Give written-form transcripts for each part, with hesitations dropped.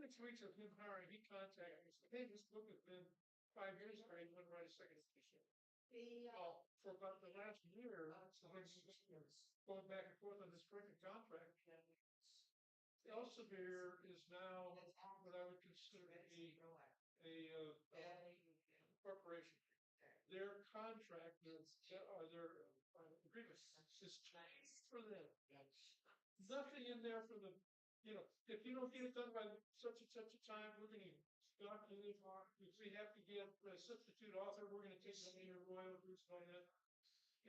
6 weeks of him hiring, he contacted me. Said, hey, this book has been 5 years ago. He wouldn't write a second edition. Well, for about the last year, so going back and forth on this freaking contract. Elsevier is now what I would consider to be a corporation. Their contract is, or their agreement is changed for them. Nothing in there for the, if you don't get it done by such and such a time, we're going to stop you. If we have to get a substitute author, we're going to take some of your royalties on it.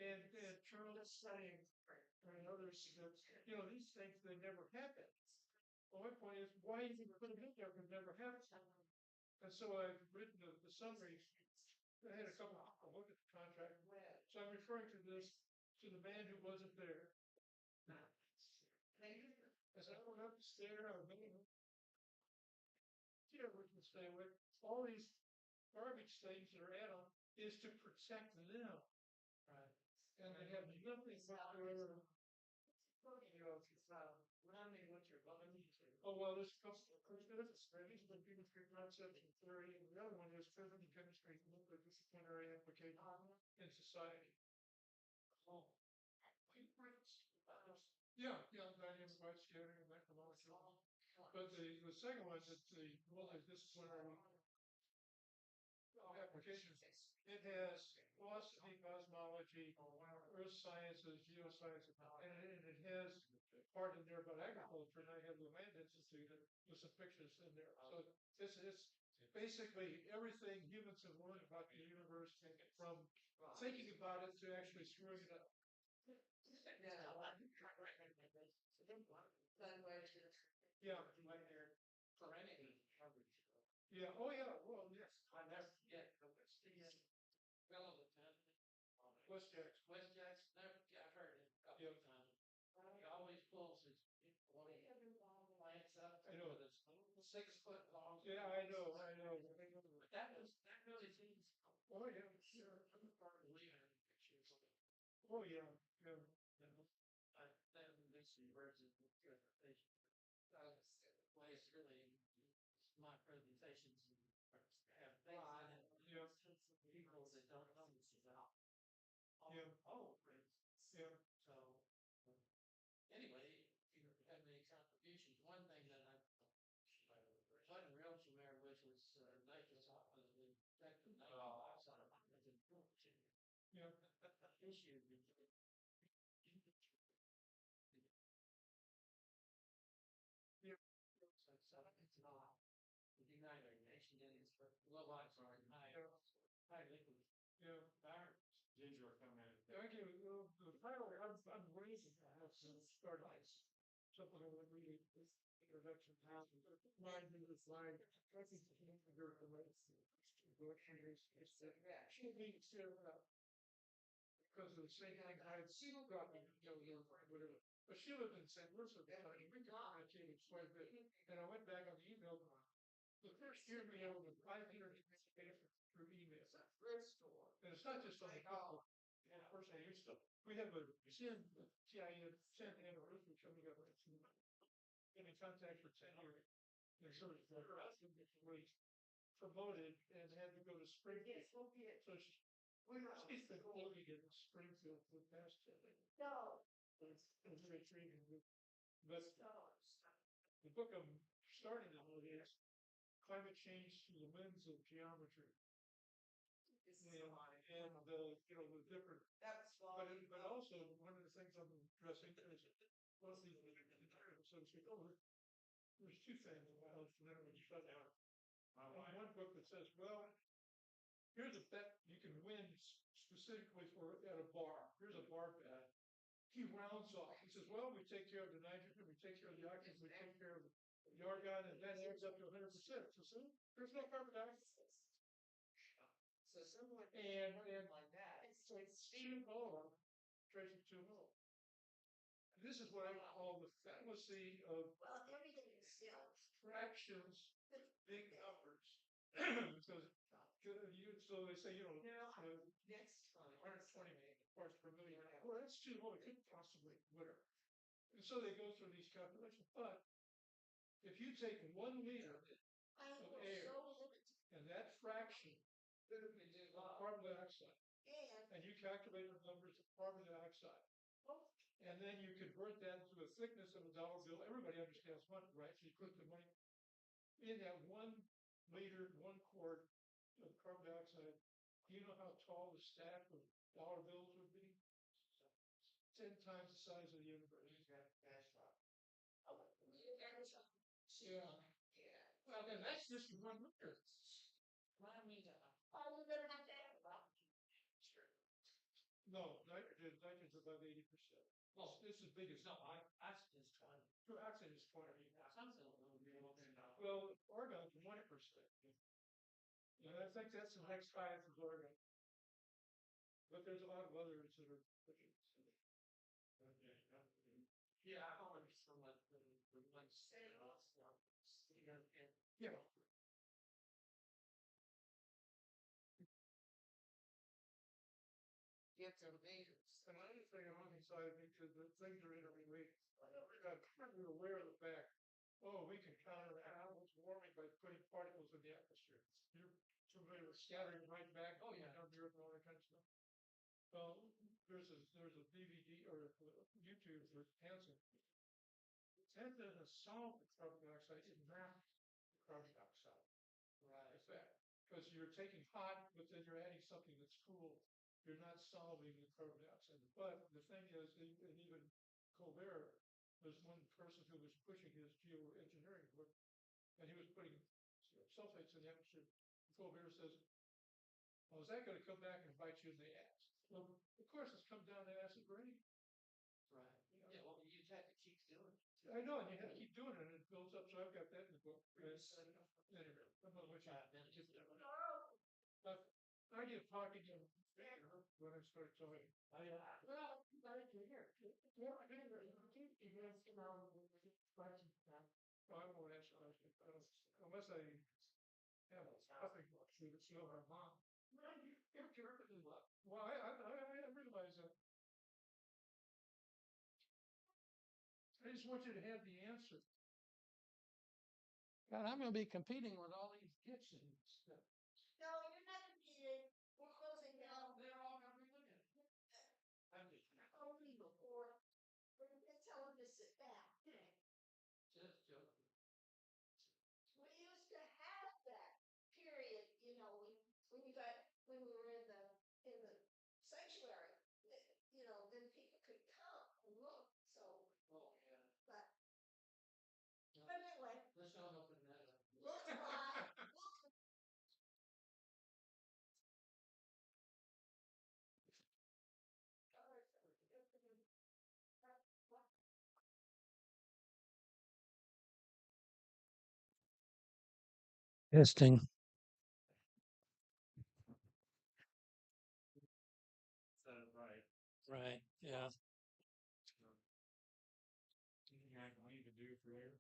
And Charles saying, and others, these things, they never happen. Well, my point is, why is it put it in there if it never happened? And so I've written the summary. I had a couple of people look at the contract. So I'm referring to this to the man who wasn't there. As I went up the stair, I made we can stay with. All these garbage things that are add-on is to protect them. Right. And they have nothing whatsoever. Oh, well, there's a couple of there's the chemistry concept and theory, and the other one is physical chemistry, multidisciplinary application in society. Oh. Yeah, dynamic light scattering and macromolecule. But the second one is the multidisciplinary applications. It has philosophy, cosmology, earth sciences, geoscience, and it has part in there about agriculture. And I have the Land Institute with some pictures in there. So it's basically everything humans have learned about the universe, from thinking about it to actually screwing it up. Yeah, like their serenity coverage. Yeah. Oh, yeah. Well, yes. I never forget. What's the WestJax? WestJax. Never. Yeah, I've heard it a couple of times. He always pulls his plants up. I know this 6 foot long. Yeah, I know. But that really seems. Oh yeah, sure. I'm hard to believe in pictures. Oh yeah, yeah. Then there's some birds in the presentation. Place really. My presentations have things in it. People that don't know this about. Yeah. So anyway, if you have any contributions, one thing that I wasn't real familiar with was nitrous oxide. Yeah. Issue. Yeah. So it's not. The United Nations is for low oxide, high liquid. Yeah. Ginger come in. Yeah, okay, the fire, I'm raising that since start ice. Something I would read this introduction has. Mind me this line. I think the computer relates to she needs to because of the same thing I had seen got me, whatever. But she lived in St. Louis, and we communicated quite a bit. And I went back on the email. The first year we had over 500 through email. And it's not just on the call. Of course, I used to. We have a 10th anniversary coming up. Been in contact for 10 years. And so her husband was promoted and had to go to Springfield. So she's been living in Springfield for the past 10 years. No. It's very intriguing. But the book I'm starting on is Climate Change Through the Lens of Geometry. And the different. But also one of the things I'm addressing is mostly so there's two things I was familiar with shut down. One book that says, well, here's a bet you can win specifically for at a bar. Here's a bar bet. He rounds off. He says, well, we take care of the nitrogen, we take care of the oxygen, we take care of the argon, and that adds up to 100%. So there's no carbon dioxide. So someone and like that. It's too low, tracing too low. This is what I call the fallacy of fractions, big numbers. So they say, next 120 parts per million. Well, that's too low. It couldn't possibly, whatever. And so they go through these calculations. But if you take 1 liter of air and that fraction of carbon dioxide, and you calculate the numbers of carbon dioxide, and then you convert that to the thickness of a dollar bill. Everybody understands money, right? So you put the money in that 1 liter, 1 quart of carbon dioxide. Do you know how tall the stack of dollar bills would be? 10 times the size of the universe. Yeah. Well, then that's just 1 liter. No, nitrogen's above 80%. Well, this is big as oxygen is 20. True, oxygen is 20. Well, argon's 1%. And I think that's the next highest is argon. But there's a lot of others that are pushing. Yeah, I always from the yeah. It's amazing. Another thing on the side of because the things are interrelated. We're not really aware of the fact, oh, we can counteract warming by putting particles in the atmosphere. You're familiar with scattering right back, oh yeah, down to Earth and all that kind of stuff. Well, there's a DVD or YouTube for Hansen. Hansen has solved the carbon dioxide, it mapped the carbon dioxide. Right. Effect. Because you're taking hot, but then you're adding something that's cool. You're not solving the carbon dioxide. But the thing is, and even Colbert was one person who was pushing his geoengineering work, and he was putting sulfates in the atmosphere. Colbert says, well, is that going to come back and bite you in the ass? Well, of course, it's come down to acid rain. Right. Yeah, well, you have to keep doing it. I know, and you have to keep doing it, and it builds up. So I've got that in the book. Anyway, I'm not much I get talking to when I start talking. Oh, yeah. Well, glad you're here. Yeah, I did. You guys can questions now. Well, I won't answer questions. Unless I have nothing to show my mom. Well, I realize that. I just want you to have the answer. God, I'm going to be competing with all these gifts and stuff. No, you're not competing. We're closing down. They're all going to be looking. Only before. We're going to tell them to sit back. Just joking. We used to have that period, when we were in the sanctuary, then people could come and look. So, oh yeah. But anyway, let's not open that up. Look alive. Testing. Right. Right. Yeah. Anything I need to do for you?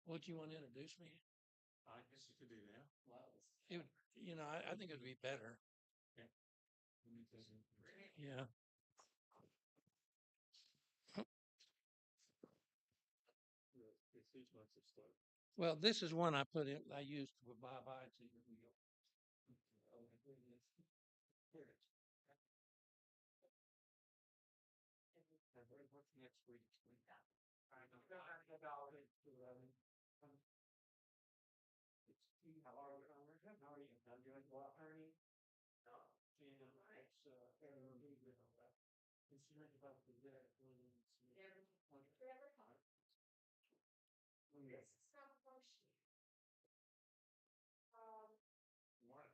What do you want to introduce me? I guess you could do that. It would, I think it would be better. Okay. Yeah. Well, this is one I put in. I used with bye-bye to you. What's next week? I don't know. How are you? How are you? I'm doing well, Ernie. No. And it's concerned about the debt. Yes. What?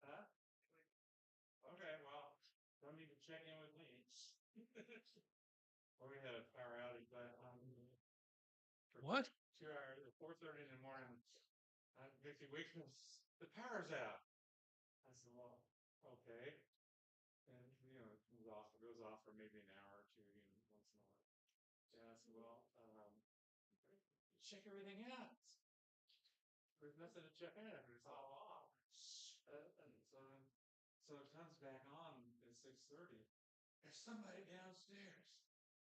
Huh? Okay, well, don't need to check in with me. Well, we had a power outage, but what? 2 hours, 4:30 in the morning. Vicky Weakness, the power's out. I said, well, okay. And it goes off for maybe an hour or two, once in a while. And I said, well, check everything out. There's nothing to check out. It's all off. So it comes back on at 6:30. There's somebody downstairs.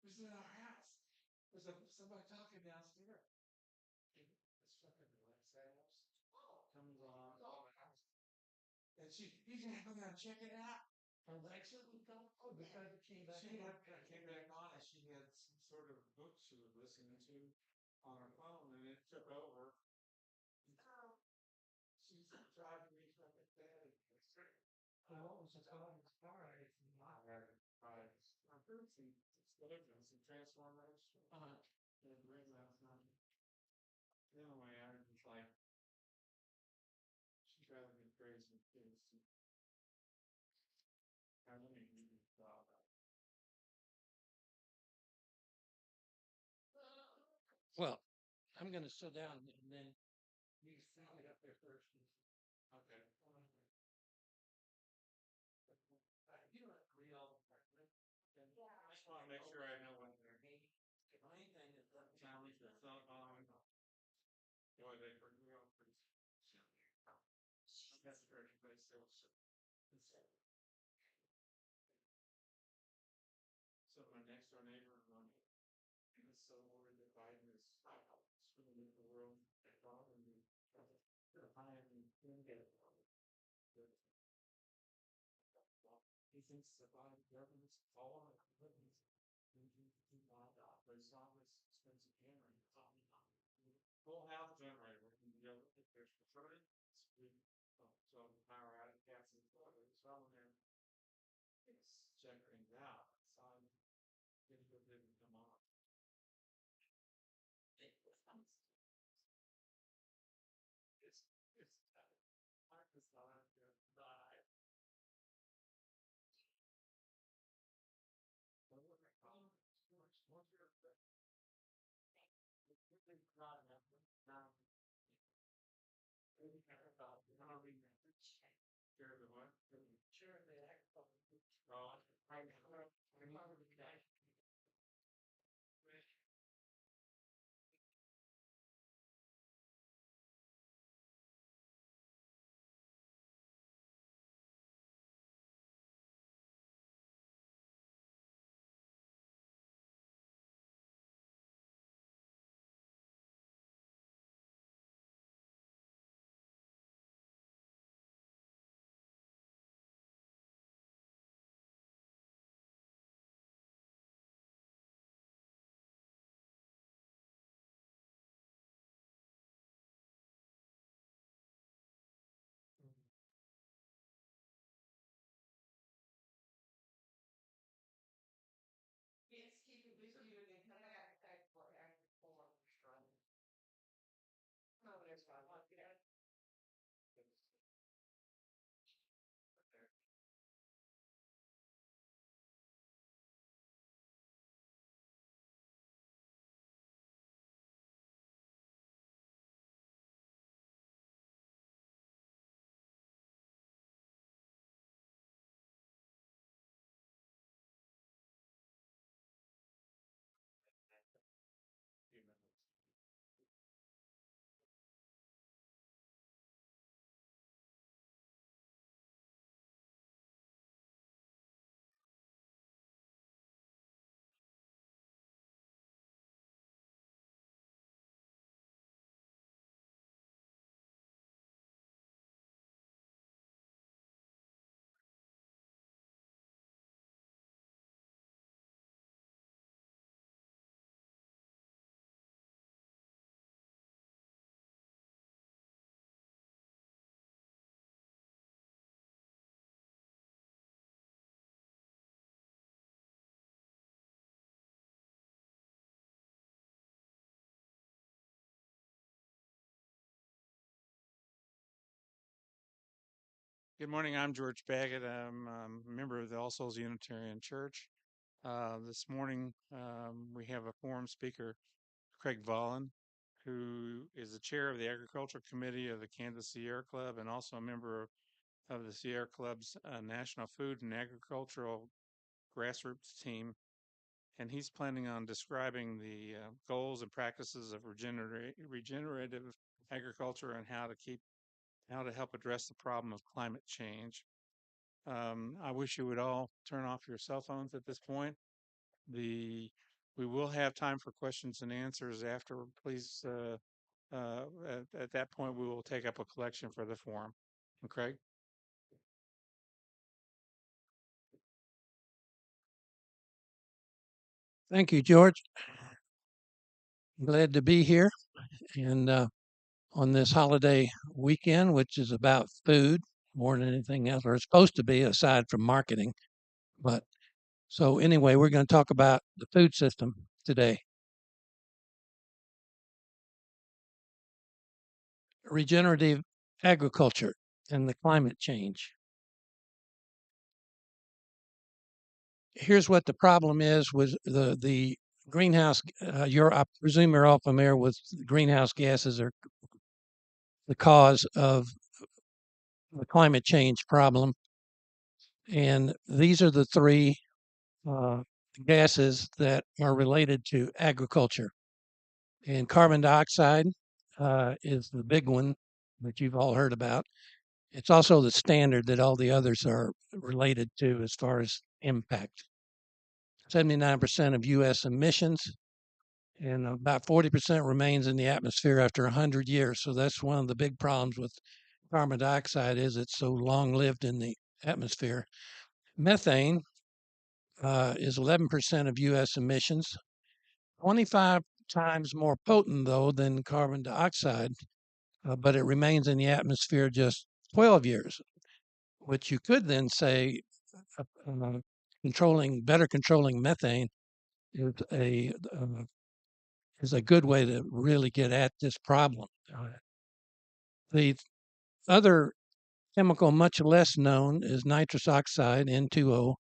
Who's in our house? There's somebody talking downstairs. This fucking Alexa house comes on. And he's gonna come out and check it out. Alexa would go, oh, because it came back. Came back on and she had some sort of book she was listening to on her phone and it took over. She's driving me from the bed. Well, what was the cause? Fire. I've heard some explosions and transformers. In the ring last night. Anyway, I was like, she's driving me crazy. I really need to stop. Well, I'm going to sit down and then you can get up there first. Okay. You don't agree all the time. I just want to make sure I know what they're. The main thing is that challenge the cell phone. Boy, they were real pretty. That's very nice. So my next door neighbor is so worried that Biden is screwing the world and he thinks the Biden government's all on the commitments. But it's not this expensive camera. Full house generator. There's converted. So the power out of gas and water. So I'm there. It's check things out. So I'm going to go big and come on. It's hard to start to die. But what I call it, what's your effect? Not enough. How do we share the what? Share the agriculture. Oh, I yes, keep it busy and then come back for agriculture. No, that's fine. I'll get it. Good morning. I'm George Baggett. I'm a member of the All Souls Unitarian Church. This morning, we have a forum speaker, Craig Volland, who is the chair of the Agricultural Committee of the Kansas Sierra Club and also a member of the Sierra Club's National Food and Agricultural Grassroots team. And he's planning on describing the goals and practices of regenerative agriculture and how to help address the problem of climate change. I wish you would all turn off your cell phones at this point. The We will have time for questions and answers after. Please, at that point, we will take up a collection for the forum. Okay. Thank you, George. Glad to be here and on this holiday weekend, which is about food more than anything else, or it's supposed to be aside from marketing. But so anyway, we're going to talk about the food system today. Regenerative agriculture and the climate change. Here's what the problem is with the greenhouse. I presume you're all familiar with greenhouse gases are the cause of the climate change problem. And these are the three uh, gases that are related to agriculture. And carbon dioxide is the big one that you've all heard about. It's also the standard that all the others are related to as far as impact. 79% of U.S. emissions and about 40% remains in the atmosphere after 100 years. So that's one of the big problems with carbon dioxide is it's so long lived in the atmosphere. Methane is 11% of U.S. emissions, 25 times more potent, though, than carbon dioxide, but it remains in the atmosphere just 12 years, which you could then say better controlling methane is a good way to really get at this problem. The other chemical much less known is nitrous oxide, N2O,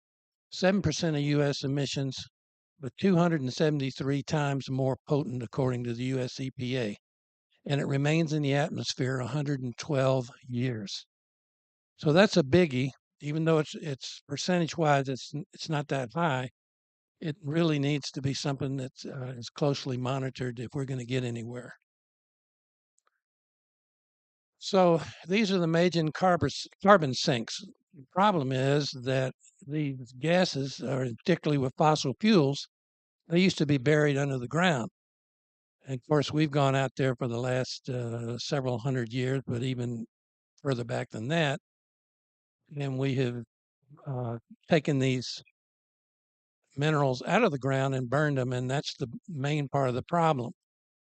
7% of U.S. emissions, but 273 times more potent according to the U.S. EPA. And it remains in the atmosphere 112 years. So that's a biggie, even though it's percentage-wise, it's not that high. It really needs to be something that is closely monitored if we're going to get anywhere. So these are the major carbon sinks. The problem is that these gases, or particularly with fossil fuels, they used to be buried under the ground. And of course, we've gone out there for the last several hundred years, but even further back than that. And we have uh, taken these minerals out of the ground and burned them, and that's the main part of the problem.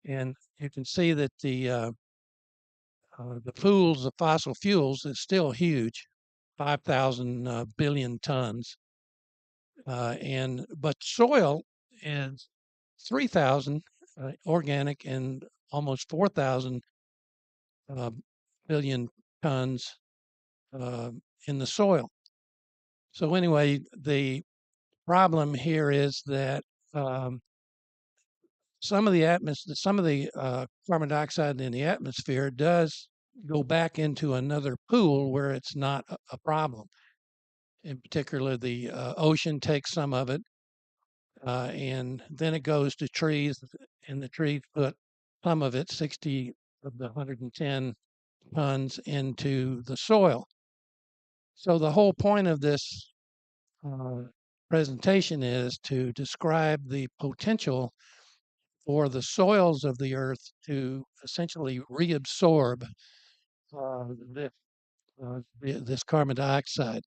And you can see that the pools of fossil fuels is still huge, 5,000 billion tons, and but soil is 3,000 organic and almost 4,000 uh, billion tons uh, in the soil. So anyway, the problem here is that um, some of the carbon dioxide in the atmosphere does go back into another pool where it's not a problem. In particular, the ocean takes some of it, and then it goes to trees, and the trees put some of it, 60 of the 110 tons, into the soil. So the whole point of this uh, presentation is to describe the potential for the soils of the earth to essentially reabsorb uh, this, this carbon dioxide.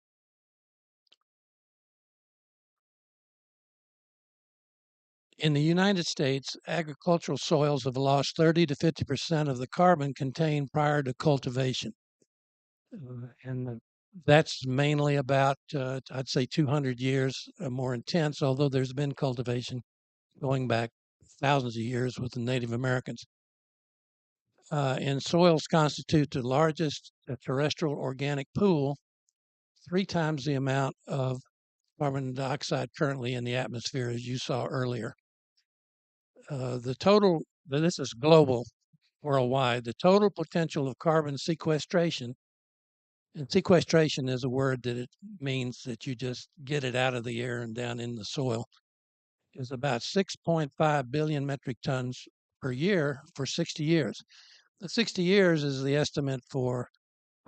In the United States, agricultural soils have lost 30 to 50% of the carbon contained prior to cultivation. And that's mainly about, I'd say, 200 years more intense, although there's been cultivation going back thousands of years with the Native Americans. And soils constitute the largest terrestrial organic pool, 3 times the amount of carbon dioxide currently in the atmosphere, as you saw earlier. This is global, worldwide, the total potential of carbon sequestration, and sequestration is a word that it means that you just get it out of the air and down in the soil, is about 6.5 billion metric tons per year for 60 years. The 60 years is the estimate for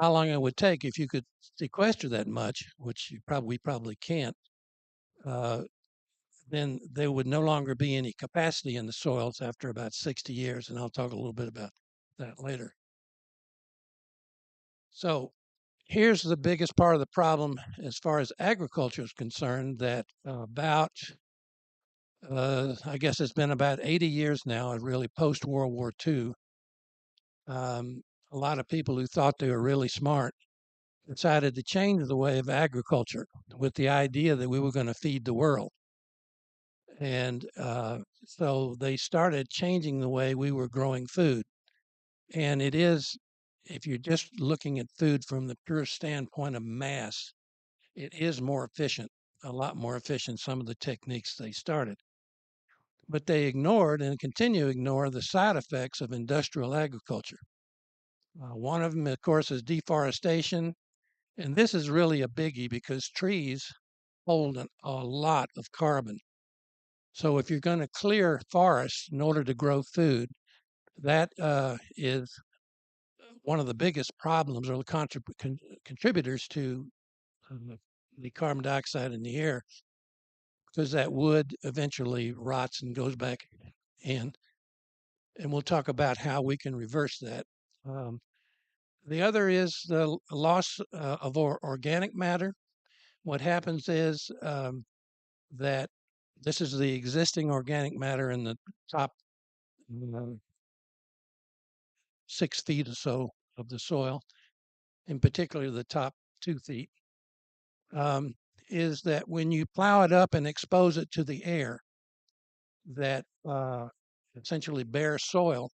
how long it would take if you could sequester that much, which we probably can't. Uh, then there would no longer be any capacity in the soils after about 60 years. And I'll talk a little bit about that later. So here's the biggest part of the problem as far as agriculture is concerned, that I guess it's been about 80 years now, really post World War II. A lot of people who thought they were really smart decided to change the way of agriculture with the idea that we were going to feed the world. And so they started changing the way we were growing food. And it is, if you're just looking at food from the pure standpoint of mass, it is more efficient, a lot more efficient, some of the techniques they started. But they ignored and continue to ignore the side effects of industrial agriculture. One of them, of course, is deforestation. And this is really a biggie because trees hold a lot of carbon. So if you're going to clear forests in order to grow food, that is one of the biggest problems or the contributors to the carbon dioxide in the air, because that wood eventually rots and goes back in. And we'll talk about how we can reverse that. Um, the other is the loss of organic matter. What happens is that this is the existing organic matter in the top uh, 6 feet or so of the soil, in particular the top 2 feet, um, is that when you plow it up and expose it to the air, that essentially bare soil,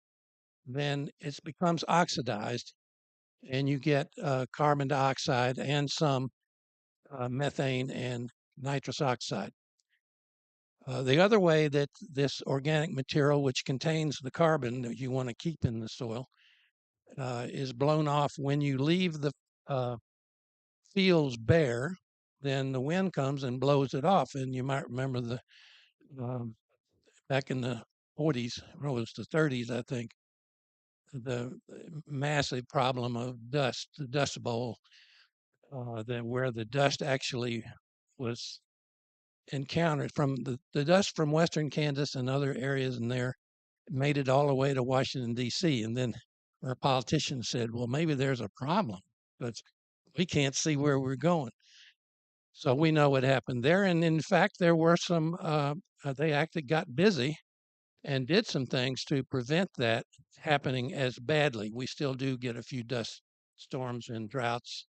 then it becomes oxidized and you get carbon dioxide and some methane and nitrous oxide. The other way that this organic material, which contains the carbon that you want to keep in the soil, is blown off when you leave the uh, fields bare, then the wind comes and blows it off. And you might remember um, back in the 40s, or it was the 30s, I think, the massive problem of dust, the Dust Bowl, where the dust actually was encountered from the dust from western Kansas and other areas in there made it all the way to Washington, D.C. And then our politicians said, well, maybe there's a problem, but we can't see where we're going. So we know what happened there. And in fact, there were some, they actually got busy and did some things to prevent that happening as badly. We still do get a few dust storms and droughts,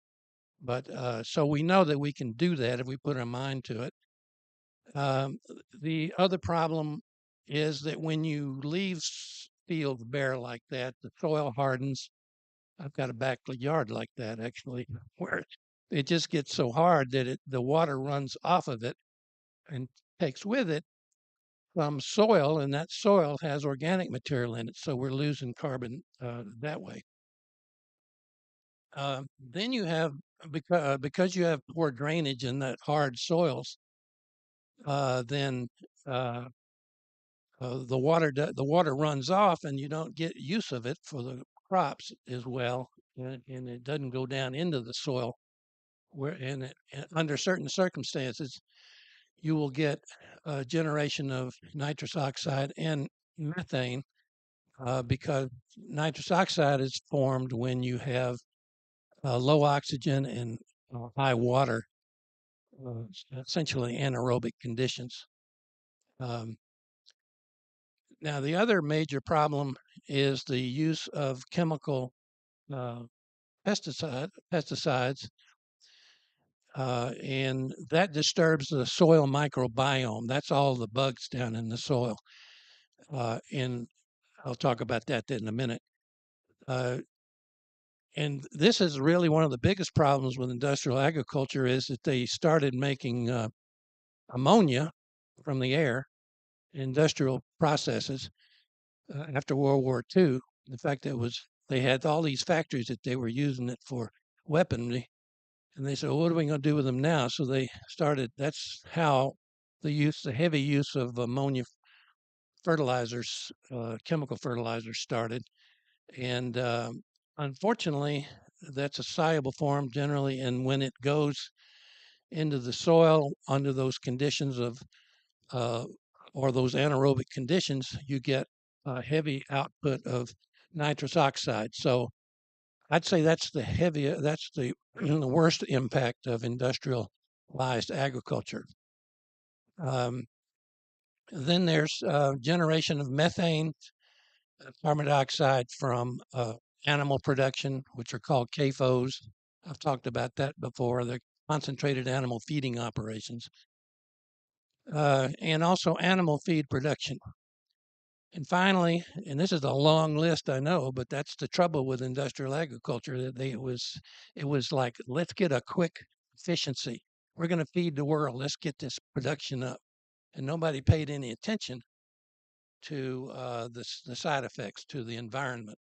but so we know that we can do that if we put our mind to it. Um, the other problem is that when you leave fields bare like that, the soil hardens. I've got a backyard like that actually, where it just gets so hard that the water runs off of it and takes with it some soil, and that soil has organic material in it. So we're losing carbon that way. Then you have, because you have poor drainage in that hard soils, then the water runs off, and you don't get use of it for the crops as well, and it doesn't go down into the soil. Under certain circumstances, you will get a generation of nitrous oxide and methane, because nitrous oxide is formed when you have low oxygen and high water, uh, essentially anaerobic conditions. Um, Now, the other major problem is the use of chemical uh, pesticides, and that disturbs the soil microbiome. That's all the bugs down in the soil. And I'll talk about that in a minute. Uh, and this is really one of the biggest problems with industrial agriculture, is that they started making ammonia from the air, industrial processes, after World War II. In fact, they had all these factories that they were using it for weaponry, and they said, well, "What are we going to do with them now?" So they started. That's how the heavy use of ammonia fertilizers, chemical fertilizers, started. And unfortunately, that's a soluble form generally, and when it goes into the soil under those conditions of uh, or those anaerobic conditions, you get a heavy output of nitrous oxide. So I'd say that's the the worst impact of industrialized agriculture. Um, then there's generation of methane, carbon dioxide from animal production, which are called CAFOs. I've talked about that before. They're concentrated animal feeding operations, and also animal feed production. And finally, and this is a long list, I know, but that's the trouble with industrial agriculture. That it was like, let's get a quick efficiency. We're going to feed the world. Let's get this production up, and nobody paid any attention to the side effects to the environment,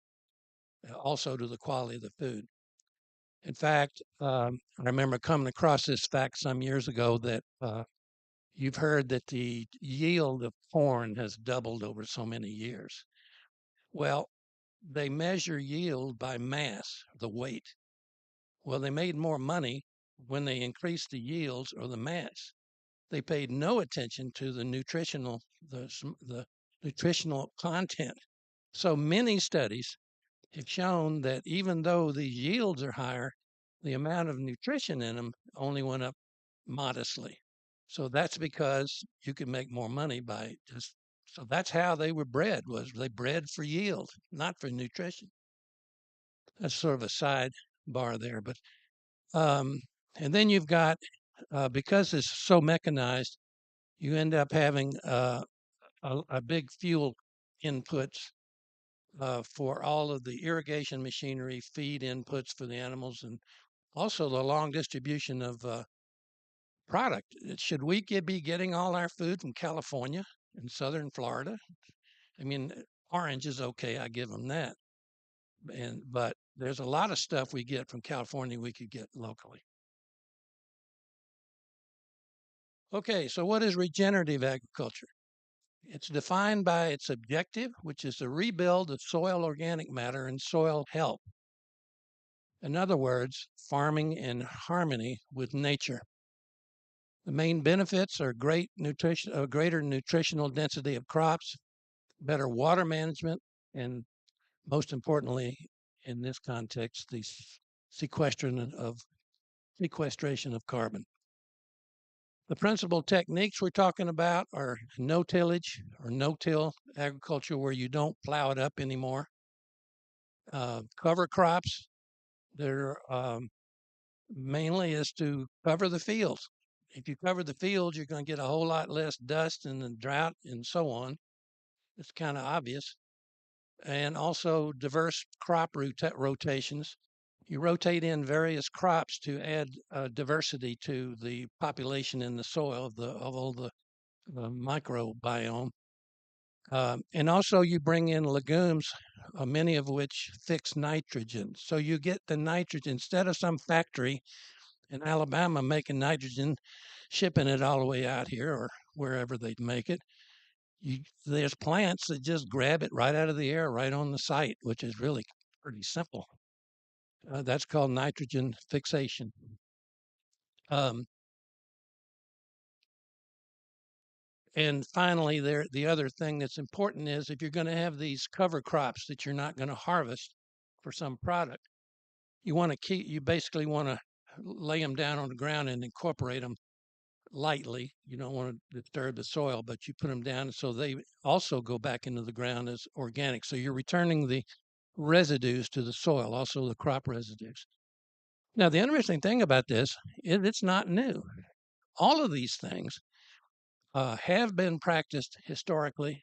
also to the quality of the food. In fact, I remember coming across this fact some years ago that you've heard that the yield of corn has doubled over so many years. Well, they measure yield by mass, the weight. Well, they made more money when they increased the yields or the mass. They paid no attention to the nutritional content. So many studies have shown that even though the yields are higher, the amount of nutrition in them only went up modestly. So that's because you can make more money by just so that's how they were bred, was they bred for yield, not for nutrition. That's sort of a sidebar there. But and then you've got because it's so mechanized, you end up having a big fuel inputs for all of the irrigation machinery, feed inputs for the animals, and also the long distribution of product. Should we be getting all our food from California and southern Florida? I mean, orange is okay, I give them that, but there's a lot of stuff we get from California we could get locally. Okay, so what is regenerative agriculture? It's defined by its objective, which is the rebuild of soil organic matter and soil health. In other words, farming in harmony with nature. The main benefits are greater nutritional density of crops, better water management, and most importantly, in this context, the sequestration of carbon. The principal techniques we're talking about are no tillage or no-till agriculture, where you don't plow it up anymore. Cover crops, they're mainly is to cover the fields. If you cover the fields, you're going to get a whole lot less dust and the drought and so on. It's kind of obvious. And also diverse crop rotations. You rotate in various crops to add diversity to the population in the soil of all the microbiome. And also you bring in legumes, many of which fix nitrogen. So you get the nitrogen instead of some factory in Alabama making nitrogen, shipping it all the way out here or wherever they make it. There's plants that just grab it right out of the air, right on the site, which is really pretty simple. That's called nitrogen fixation. Um, and finally, the other thing that's important is if you're going to have these cover crops that you're not going to harvest for some product, you basically want to lay them down on the ground and incorporate them lightly. You don't want to disturb the soil, but you put them down so they also go back into the ground as organic. So you're returning the residues to the soil, also the crop residues. Now, the interesting thing about this is it's not new. All of these things have been practiced historically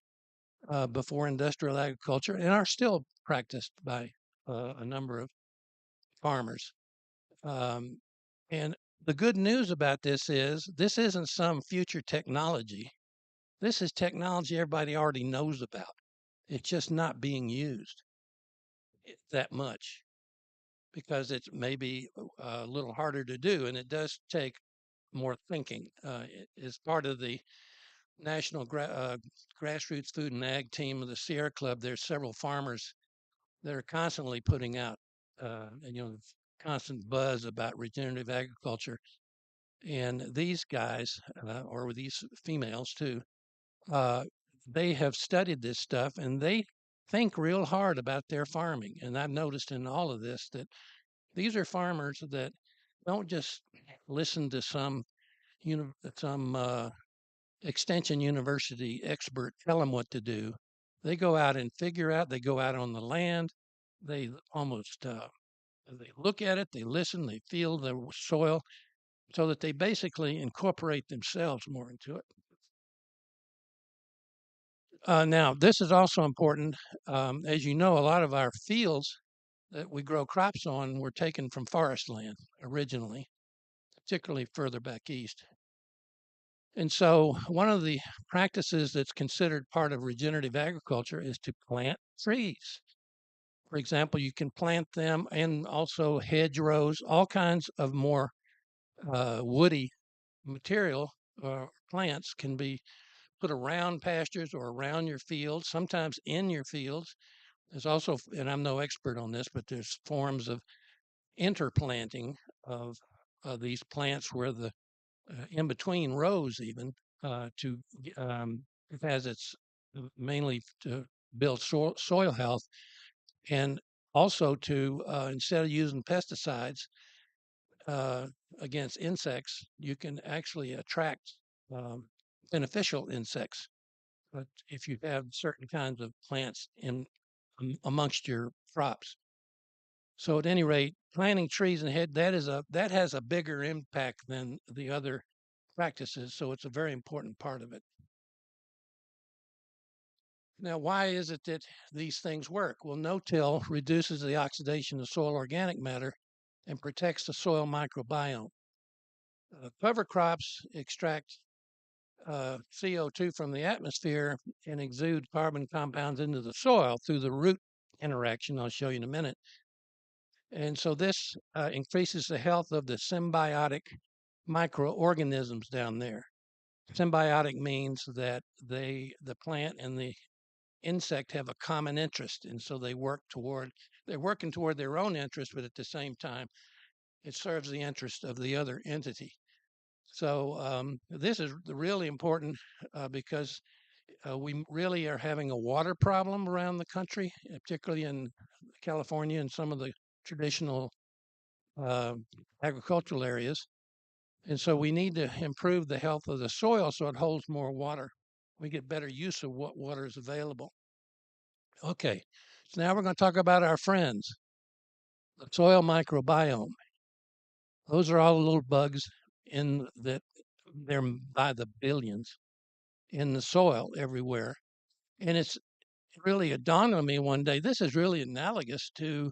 before industrial agriculture and are still practiced by a number of farmers. Um, and the good news about this isn't some future technology. This is technology everybody already knows about. It's just not being used that much because it's maybe a little harder to do, and it does take more thinking. As part of the National Grassroots Food and Ag team of the Sierra Club, there's several farmers that are constantly putting out, constant buzz about regenerative agriculture. And these guys, or these females too, uh, they have studied this stuff and they think real hard about their farming. And I've noticed in all of this that these are farmers that don't just listen to some extension university expert tell them what to do. They go out and figure out. They go out on the land. They almost they look at it. They listen. They feel the soil, so that they basically incorporate themselves more into it. Now, this is also important. As you know, a lot of our fields that we grow crops on were taken from forest land originally, particularly further back east. And so, one of the practices that's considered part of regenerative agriculture is to plant trees. For example, you can plant them and also hedgerows, all kinds of more woody material plants can be put around pastures or around your fields, sometimes in your fields. There's also, and I'm no expert on this, but there's forms of interplanting of these plants where the in between rows even to it has its mainly to build soil health and also to instead of using pesticides uh, against insects, you can actually attract um, beneficial insects. But if you have certain kinds of plants in amongst your crops, so at any rate, planting trees and head that has a bigger impact than the other practices. So it's a very important part of it. Now, why is it that these things work? Well, no-till reduces the oxidation of soil organic matter and protects the soil microbiome. Cover crops extract CO2 from the atmosphere and exude carbon compounds into the soil through the root interaction I'll show you in a minute. And so this increases the health of the symbiotic microorganisms down there. Symbiotic means that the plant and the insect have a common interest, and so they're working toward their own interest, but at the same time, it serves the interest of the other entity. So this is really important because we really are having a water problem around the country, particularly in California and some of the traditional uh, agricultural areas. And so we need to improve the health of the soil so it holds more water. We get better use of what water is available. Okay, so now we're going to talk about our friends, the soil microbiome. Those are all the little bugs in that they're by the billions in the soil everywhere. And it's really it dawned on me one day, this is really analogous to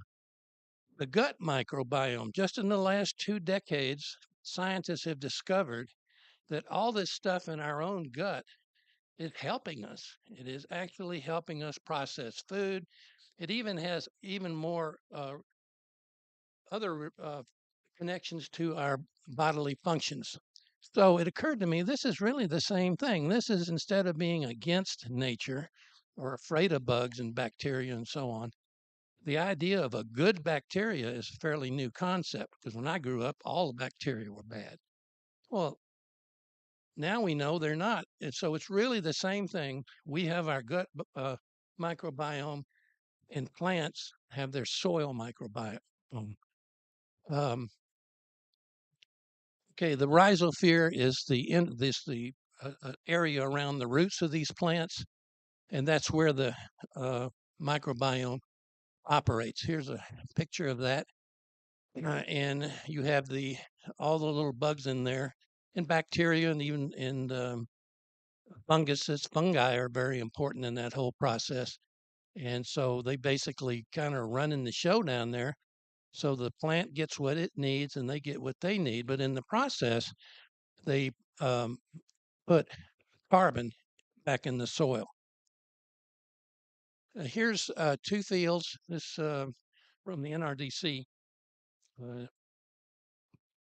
the gut microbiome. Just in the last 2 decades, scientists have discovered that all this stuff in our own gut is helping us. It is actually helping us process food. It even has even more other connections to our bodily functions. So it occurred to me this is really the same thing. This is instead of being against nature or afraid of bugs and bacteria and so on, the idea of a good bacteria is a fairly new concept because when I grew up, all the bacteria were bad. Well, now we know they're not. And so it's really the same thing. We have our gut microbiome, and plants have their soil microbiome. Um, okay, the rhizosphere is the area around the roots of these plants, and that's where the microbiome operates. Here's a picture of that. And you have all the little bugs in there, and bacteria, and even funguses. Fungi are very important in that whole process, and so they basically kind of running the show down there. So the plant gets what it needs, and they get what they need. But in the process, they um, put carbon back in the soil. Here's 2 fields. This from the NRDC, uh,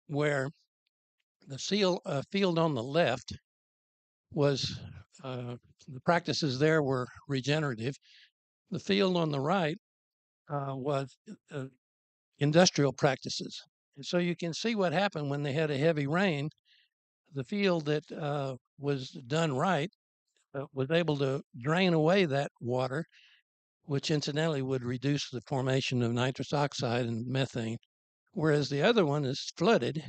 where the field on the left was the practices there were regenerative. The field on the right was industrial practices. And so you can see what happened when they had a heavy rain. The field that was done right was able to drain away that water, which incidentally would reduce the formation of nitrous oxide and methane, whereas the other one is flooded,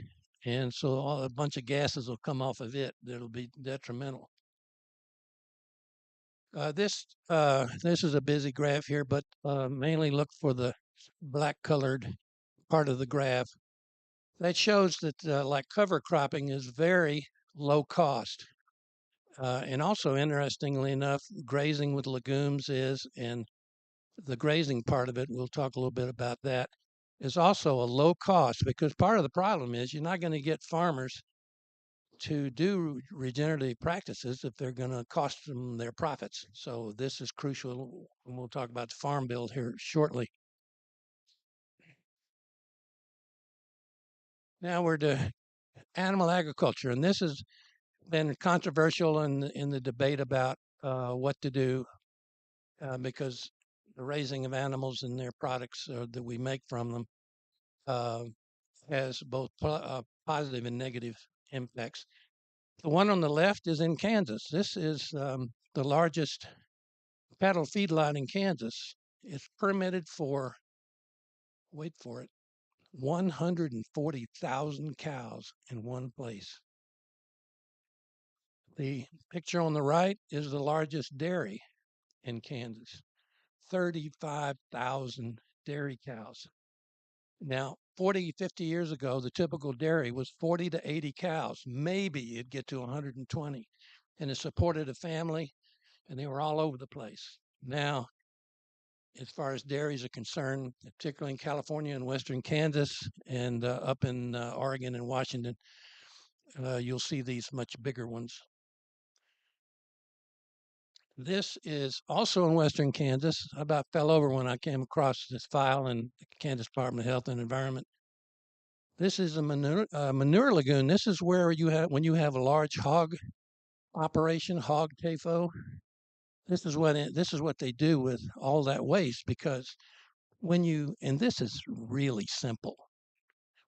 and so a bunch of gases will come off of it that'll be detrimental. This is a busy graph here, but mainly look for the black colored part of the graph. That shows that like cover cropping is very low cost. And also, interestingly enough, grazing with legumes is, and the grazing part of it, we'll talk a little bit about that, is also a low cost, because part of the problem is you're not going to get farmers to do regenerative practices if they're going to cost them their profits. So this is crucial, and we'll talk about the farm bill here shortly. Now we're to animal agriculture, and this has been controversial in the debate about what to do because the raising of animals and their products that we make from them uh, has both positive and negative impacts. The one on the left is in Kansas. This is the largest cattle feedlot in Kansas. It's permitted for, wait for it, 140,000 cows in one place. The picture on the right is the largest dairy in Kansas, 35,000 dairy cows. Now, 40, 50 years ago, the typical dairy was 40 to 80 cows. Maybe it'd get to 120. And it supported a family, and they were all over the place. Now, as far as dairies are concerned, particularly in California and western Kansas and up in Oregon and Washington, you'll see these much bigger ones. This is also in western Kansas. I about fell over when I came across this file in the Kansas Department of Health and Environment. This is a manure lagoon. This is where you have when you have a large hog operation, hog TAFO. This is what they do with all that waste, because when you, and this is really simple,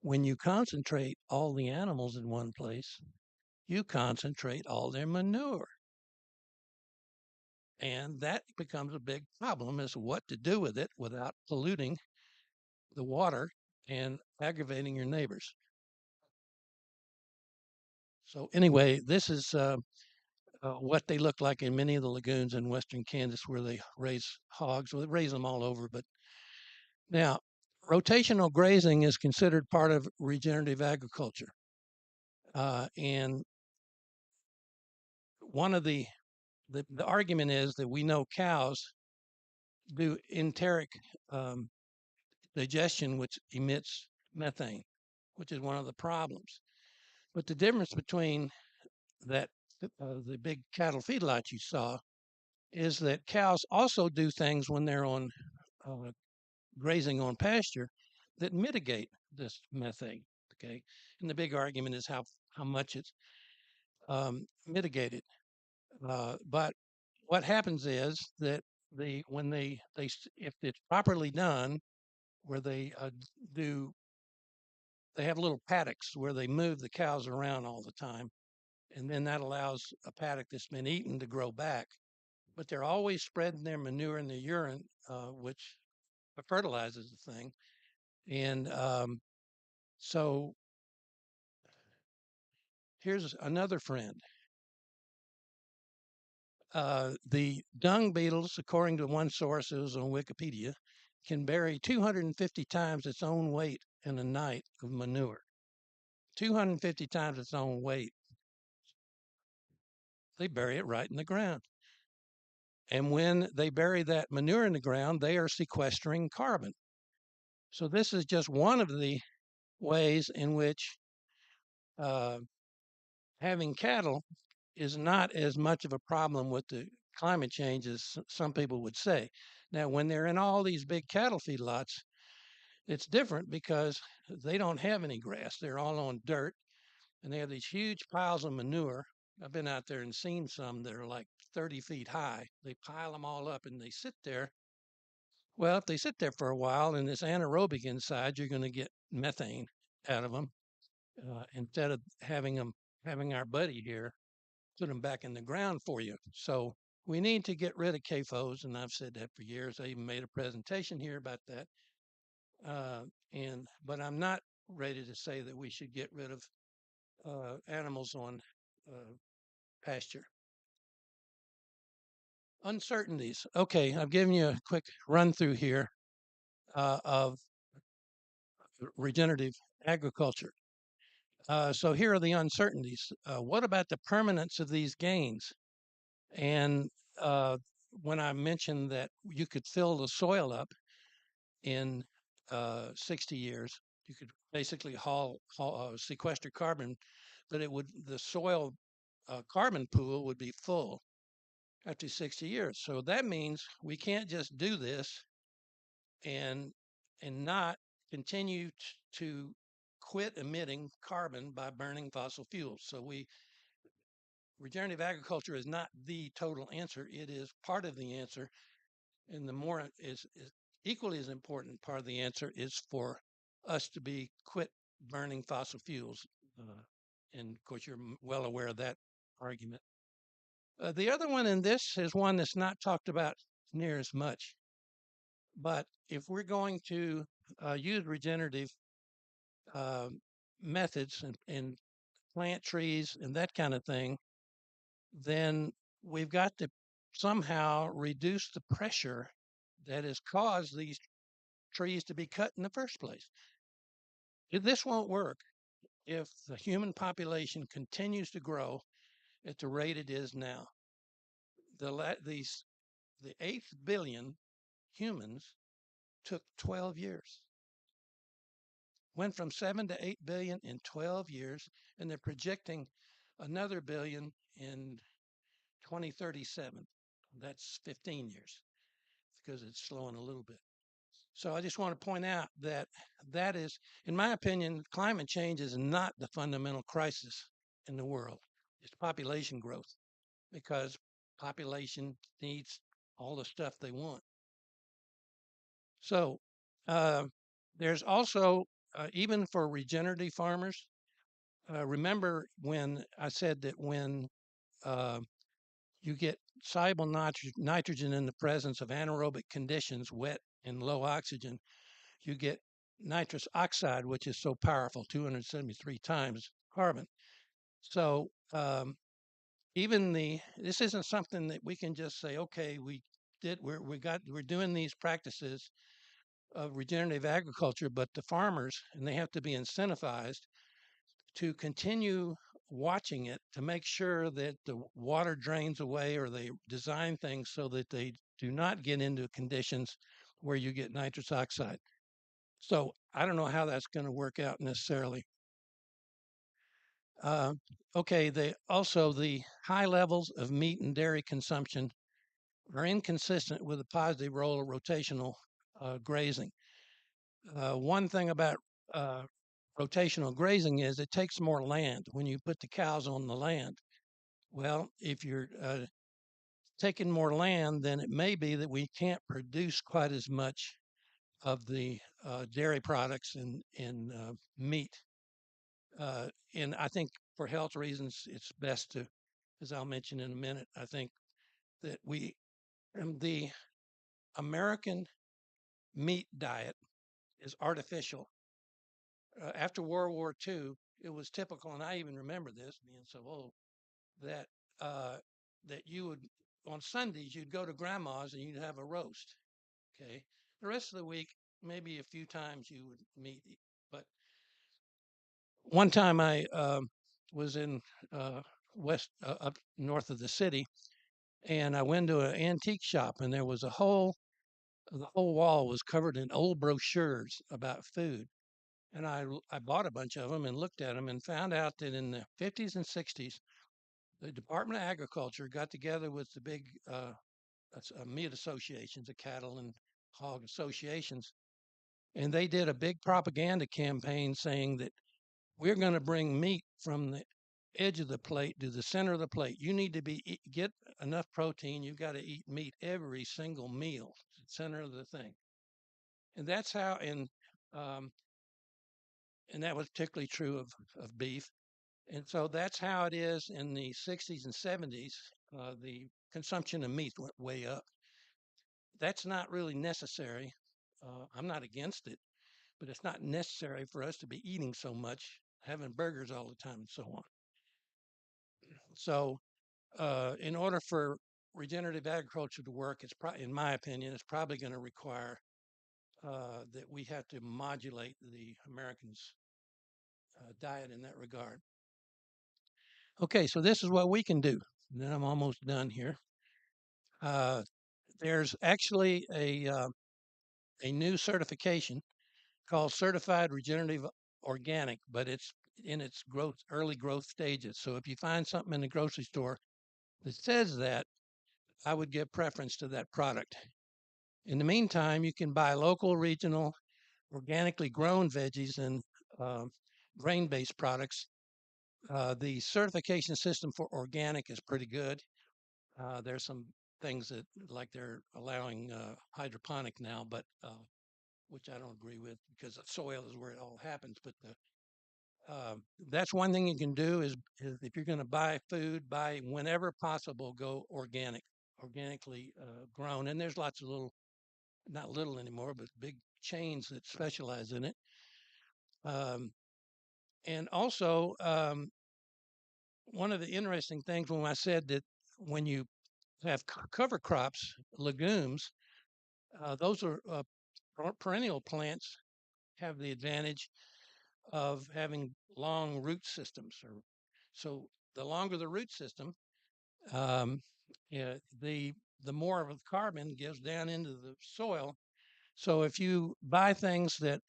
when you concentrate all the animals in one place, you concentrate all their manure. And that becomes a big problem as to what to do with it without polluting the water and aggravating your neighbors. So anyway, this is what they look like in many of the lagoons in western Kansas where they raise hogs. Well, they raise them all over. But now, rotational grazing is considered part of regenerative agriculture. And one of the argument is that we know cows do enteric digestion, which emits methane, which is one of the problems. But the difference between that the big cattle feedlot you saw is that cows also do things when they're on grazing on pasture that mitigate this methane. Okay, and the big argument is how much it's mitigated. But what happens is that when they if it's properly done, where do they have little paddocks where they move the cows around all the time, and then that allows a paddock that's been eaten to grow back. But they're always spreading their manure and their urine, which fertilizes the thing. And so here's another friend. The dung beetles, according to one source, it was on Wikipedia, can bury 250 times its own weight in a night of manure. 250 times its own weight. They bury it right in the ground. And when they bury that manure in the ground, they are sequestering carbon. So this is just one of the ways in which having cattle is not as much of a problem with the climate change as some people would say. Now, when they're in all these big cattle feedlots, it's different because they don't have any grass. They're all on dirt, and they have these huge piles of manure. I've been out there and seen some that are like 30 feet high. They pile them all up and they sit there. Well, if they sit there for a while and it's anaerobic inside, you're going to get methane out of them instead of having our buddy here put them back in the ground for you. So we need to get rid of CAFOs, and I've said that for years. I even made a presentation here about that. But I'm not ready to say that we should get rid of animals on pasture. Uncertainties. Okay, I've given you a quick run through here of regenerative agriculture. So here are the uncertainties. What about the permanence of these gains? And when I mentioned that you could fill the soil up in 60 years, you could basically sequester carbon, but the soil carbon pool would be full after 60 years. So that means we can't just do this and not continue to quit emitting carbon by burning fossil fuels. So regenerative agriculture is not the total answer. It is part of the answer. And the more is equally as important part of the answer is for us to be quit burning fossil fuels. And of course, you're well aware of that argument. The other one in this is one that's not talked about near as much. But if we're going to use regenerative uh, methods and plant trees and that kind of thing, then we've got to somehow reduce the pressure that has caused these trees to be cut in the first place. This won't work if the human population continues to grow at the rate it is now. The 8th billion humans took 12 years. Went from 7 to 8 billion in 12 years, and they're projecting another billion in 2037. That's 15 years because it's slowing a little bit. So I just want to point out that is, in my opinion, climate change is not the fundamental crisis in the world. It's population growth because population needs all the stuff they want. So uh, there's also, even for regenerative farmers, remember when I said that when uh, you get soluble nitrogen in the presence of anaerobic conditions, wet and low oxygen, you get nitrous oxide, which is so powerful, 273 times carbon. So this isn't something that we can just say, okay, we're doing these practices of regenerative agriculture, but the farmers, and they have to be incentivized to continue watching it to make sure that the water drains away, or they design things so that they do not get into conditions where you get nitrous oxide. So I don't know how that's going to work out necessarily. Uh, okay, the high levels of meat and dairy consumption are inconsistent with the positive role of rotational grazing. One thing about uh, rotational grazing is it takes more land when you put the cows on the land. Well, if you're taking more land, then it may be that we can't produce quite as much of the dairy products and meat. And I think for health reasons, it's best to, as I'll mention in a minute, I think that the American meat diet is artificial. After World War II, it was typical, and I even remember this being so old, that uh, that you would on Sundays you'd go to grandma's and you'd have a roast. Okay, the rest of the week maybe a few times you would meat, but one time I was in west up north of the city, and I went to an antique shop, and there was the whole wall was covered in old brochures about food. And I bought a bunch of them and looked at them and found out that in the 50s and 60s, the Department of Agriculture got together with the big meat associations, the cattle and hog associations, and they did a big propaganda campaign saying that we're going to bring meat from the edge of the plate to the center of the plate. You need to get enough protein. You've got to eat meat every single meal, center of the thing. And that's how, um, and that was particularly true of beef. And so that's how it is in the 60s and 70s. The consumption of meat went way up. That's not really necessary. I'm not against it, but it's not necessary for us to be eating so much, having burgers all the time, and so on. So, in order for regenerative agriculture to work, in my opinion, it's probably going to require that we have to modulate the Americans' diet in that regard. Okay, so this is what we can do. And then I'm almost done here. Uh, there's actually a new certification called Certified Regenerative Organic, but it's in its early growth stages. So if you find something in the grocery store that says that, I would give preference to that product. In the meantime, you can buy local, regional, organically grown veggies and uh, grain-based products. The certification system for organic is pretty good. There's some things that, like they're allowing hydroponic now, but which I don't agree with because the soil is where it all happens. But that's one thing you can do is if you're going to buy food, buy whenever possible, go organic, organically grown. And there's lots of little, not little anymore, but big chains that specialize in it. Um, and also, one of the interesting things when I said that when you have cover crops, legumes, those are perennial plants have the advantage of having long root systems. So the longer the root system, um, yeah, the more of the carbon gives down into the soil. So if you buy things that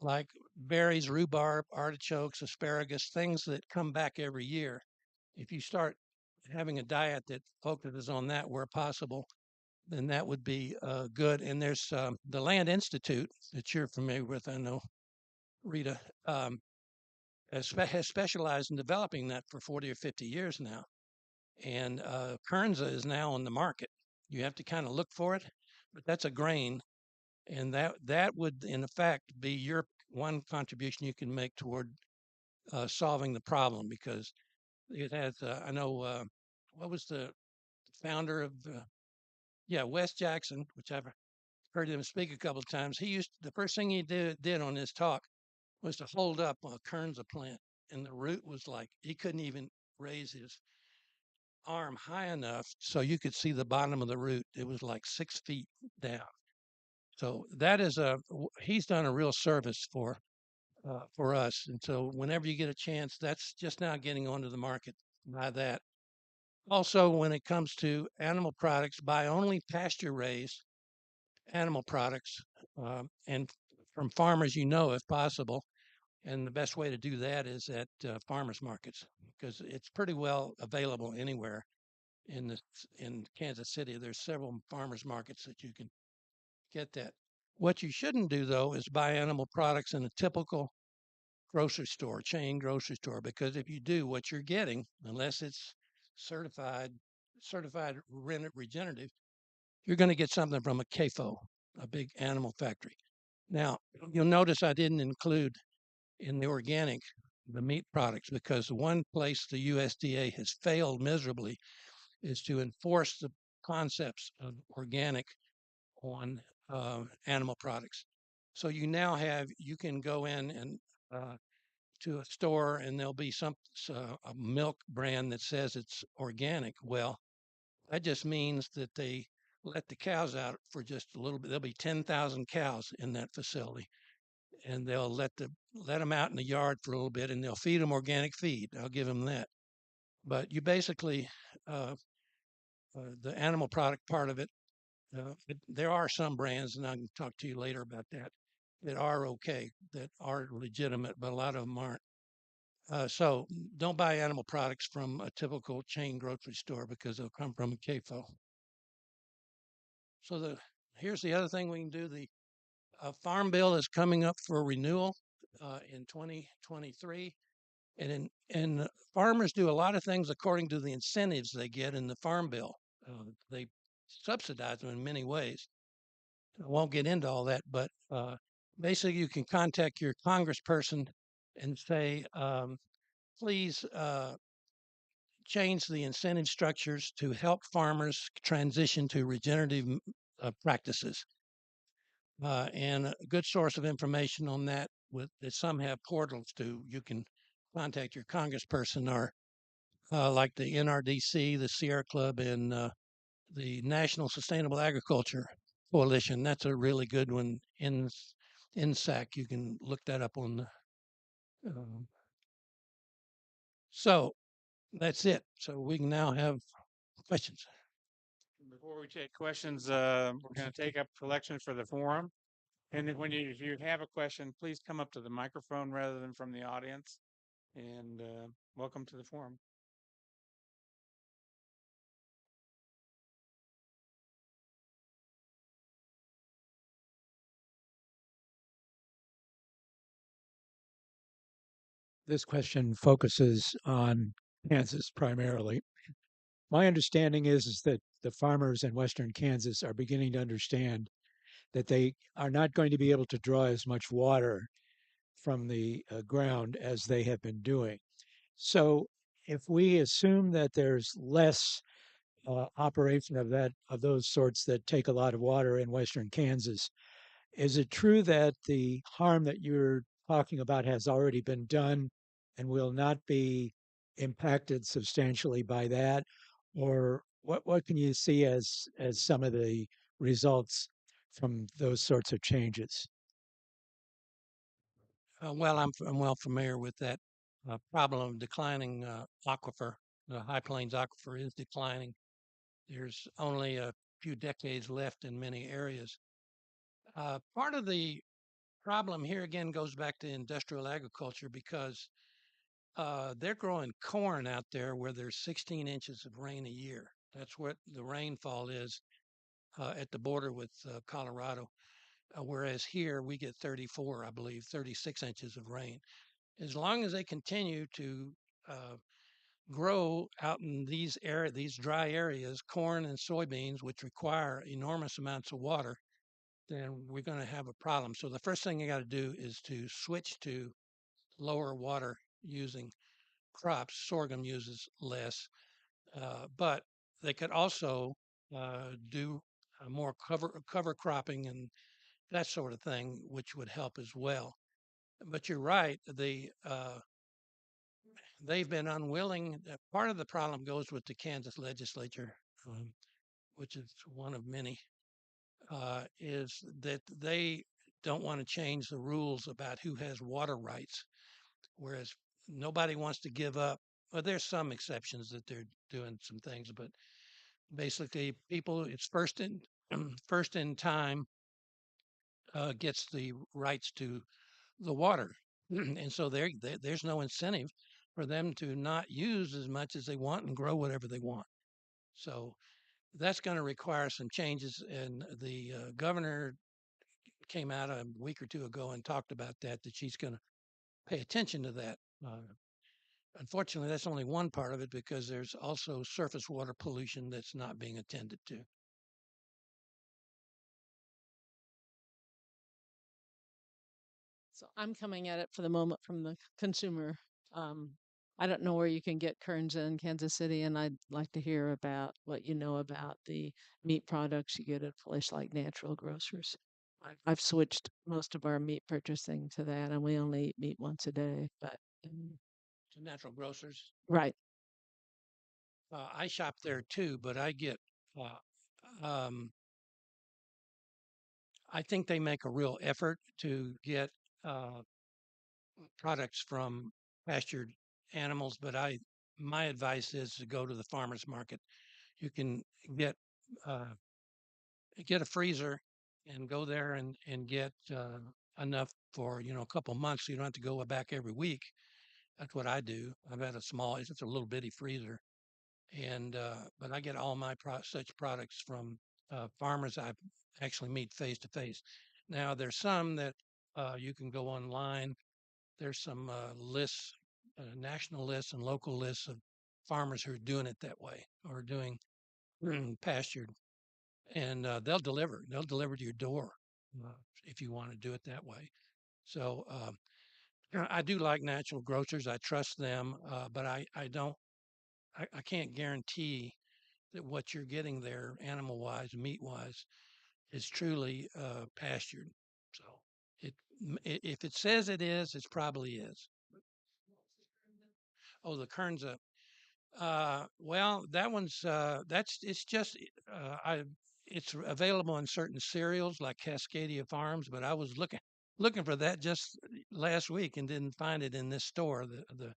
like berries, rhubarb, artichokes, asparagus, things that come back every year, if you start having a diet that focuses on that where possible, then that would be good. And there's the Land Institute that you're familiar with, I know, Rita, has specialized in developing that for 40 or 50 years now. And Kernza is now on the market. You have to kind of look for it, but that's a grain. And that would, in effect, be your one contribution you can make toward solving the problem because it has, I know, what was the founder of, yeah, Wes Jackson, which I've heard him speak a couple of times. The first thing he did on his talk was to hold up a Kernza plant. And the root was like, he couldn't even raise his arm high enough so you could see the bottom of the root. It was like 6 feet down. So that is he's done a real service for us. And so whenever you get a chance, that's just now getting onto the market. Buy that. Also, when it comes to animal products, buy only pasture raised animal products and from farmers you know if possible. And the best way to do that is at farmers markets because it's pretty well available anywhere in Kansas City. There's several farmers markets that you can get that. What you shouldn't do though is buy animal products in a typical grocery store, chain grocery store, because if you do, what you're getting, unless it's certified regenerative, you're going to get something from a CAFO, a big animal factory. Now, you'll notice I didn't include in the organic the meat products because the one place the USDA has failed miserably is to enforce the concepts of organic on animal products. So you can go in and to a store and there'll be a milk brand that says it's organic. Well, that just means that they let the cows out for just a little bit. There'll be 10,000 cows in that facility, and they'll let them out in the yard for a little bit, and they'll feed them organic feed. I'll give them that. But you basically uh, the animal product part of it. There are some brands, and I can talk to you later about that are okay, that are legitimate, but a lot of them aren't. So don't buy animal products from a typical chain grocery store because they'll come from a CAFO. So here's the other thing we can do. The Farm Bill is coming up for renewal in 2023. And farmers do a lot of things according to the incentives they get in the Farm Bill. They subsidize them in many ways. I won't get into all that, but basically, you can contact your congressperson and say, please change the incentive structures to help farmers transition to regenerative practices. And a good source of information on that that some have portals to. You can contact your congressperson or like the NRDC, the Sierra Club, and the National Sustainable Agriculture Coalition. That's a really good one in INSAC. You can look that up on the. Um, so that's it. So we can now have questions. Before we take questions, we're going to take up collections for the forum. And if you have a question, please come up to the microphone rather than from the audience. And welcome to the forum. This question focuses on Kansas primarily. My understanding is that the farmers in western Kansas are beginning to understand that they are not going to be able to draw as much water from the ground as they have been doing. So, if we assume that there's less operation of those sorts that take a lot of water in western Kansas, is it true that the harm that you're talking about has already been done and will not be impacted substantially by that? Or what can you see as some of the results from those sorts of changes? Well, I'm well familiar with that problem of declining aquifer. The High Plains aquifer is declining. There's only a few decades left in many areas. Part of the problem here again goes back to industrial agriculture because they're growing corn out there where there's 16 inches of rain a year. That's what the rainfall is at the border with Colorado. Whereas here we get 34, I believe, 36 inches of rain. As long as they continue to uh, grow out in these dry areas, corn and soybeans, which require enormous amounts of water, then we're going to have a problem. So the first thing you got to do is to switch to lower water using crops. Sorghum uses less, but they could also do more cover cropping and that sort of thing, which would help as well. But you're right, they've been unwilling. Part of the problem goes with the Kansas legislature, um, which is one of many, is that they don't want to change the rules about who has water rights, whereas nobody wants to give up. Well, there's some exceptions that they're doing some things, but basically, people it's first in time gets the rights to the water, and so there's no incentive for them to not use as much as they want and grow whatever they want. So that's going to require some changes, and the governor came out a week or two ago and talked about that she's going to pay attention to that. Unfortunately, that's only one part of it because there's also surface water pollution that's not being attended to. So I'm coming at it for the moment from the consumer. Um, I don't know where you can get Kearns in Kansas City, and I'd like to hear about what you know about the meat products you get at a place like Natural Grocers. I've switched most of our meat purchasing to that, and we only eat meat once a day. But To natural grocers, right, I shop there too, but uh, um, I think they make a real effort to get uh, products from pastured animals. But my advice is to go to the farmers market. You can get uh, get a freezer and go there and get enough for a couple months. So you don't have to go back every week. That's what I do. I've got it's just a little bitty freezer, and but I get all my such products from farmers I actually meet face to face. Now there's some that you can go online. There's some lists, national lists and local lists of farmers who are doing it that way or doing pastured, and they'll deliver. They'll deliver to your door uh, if you want to do it that way. So I do like natural grocers. I trust them, but I can't guarantee that what you're getting there, animal wise, meat wise, is truly pastured. So if it says it is, it probably is. Oh, the Kernza. Well, that one's it's just I it's available in certain cereals like Cascadia Farms, but I was looking for that just last week and didn't find it in this store, the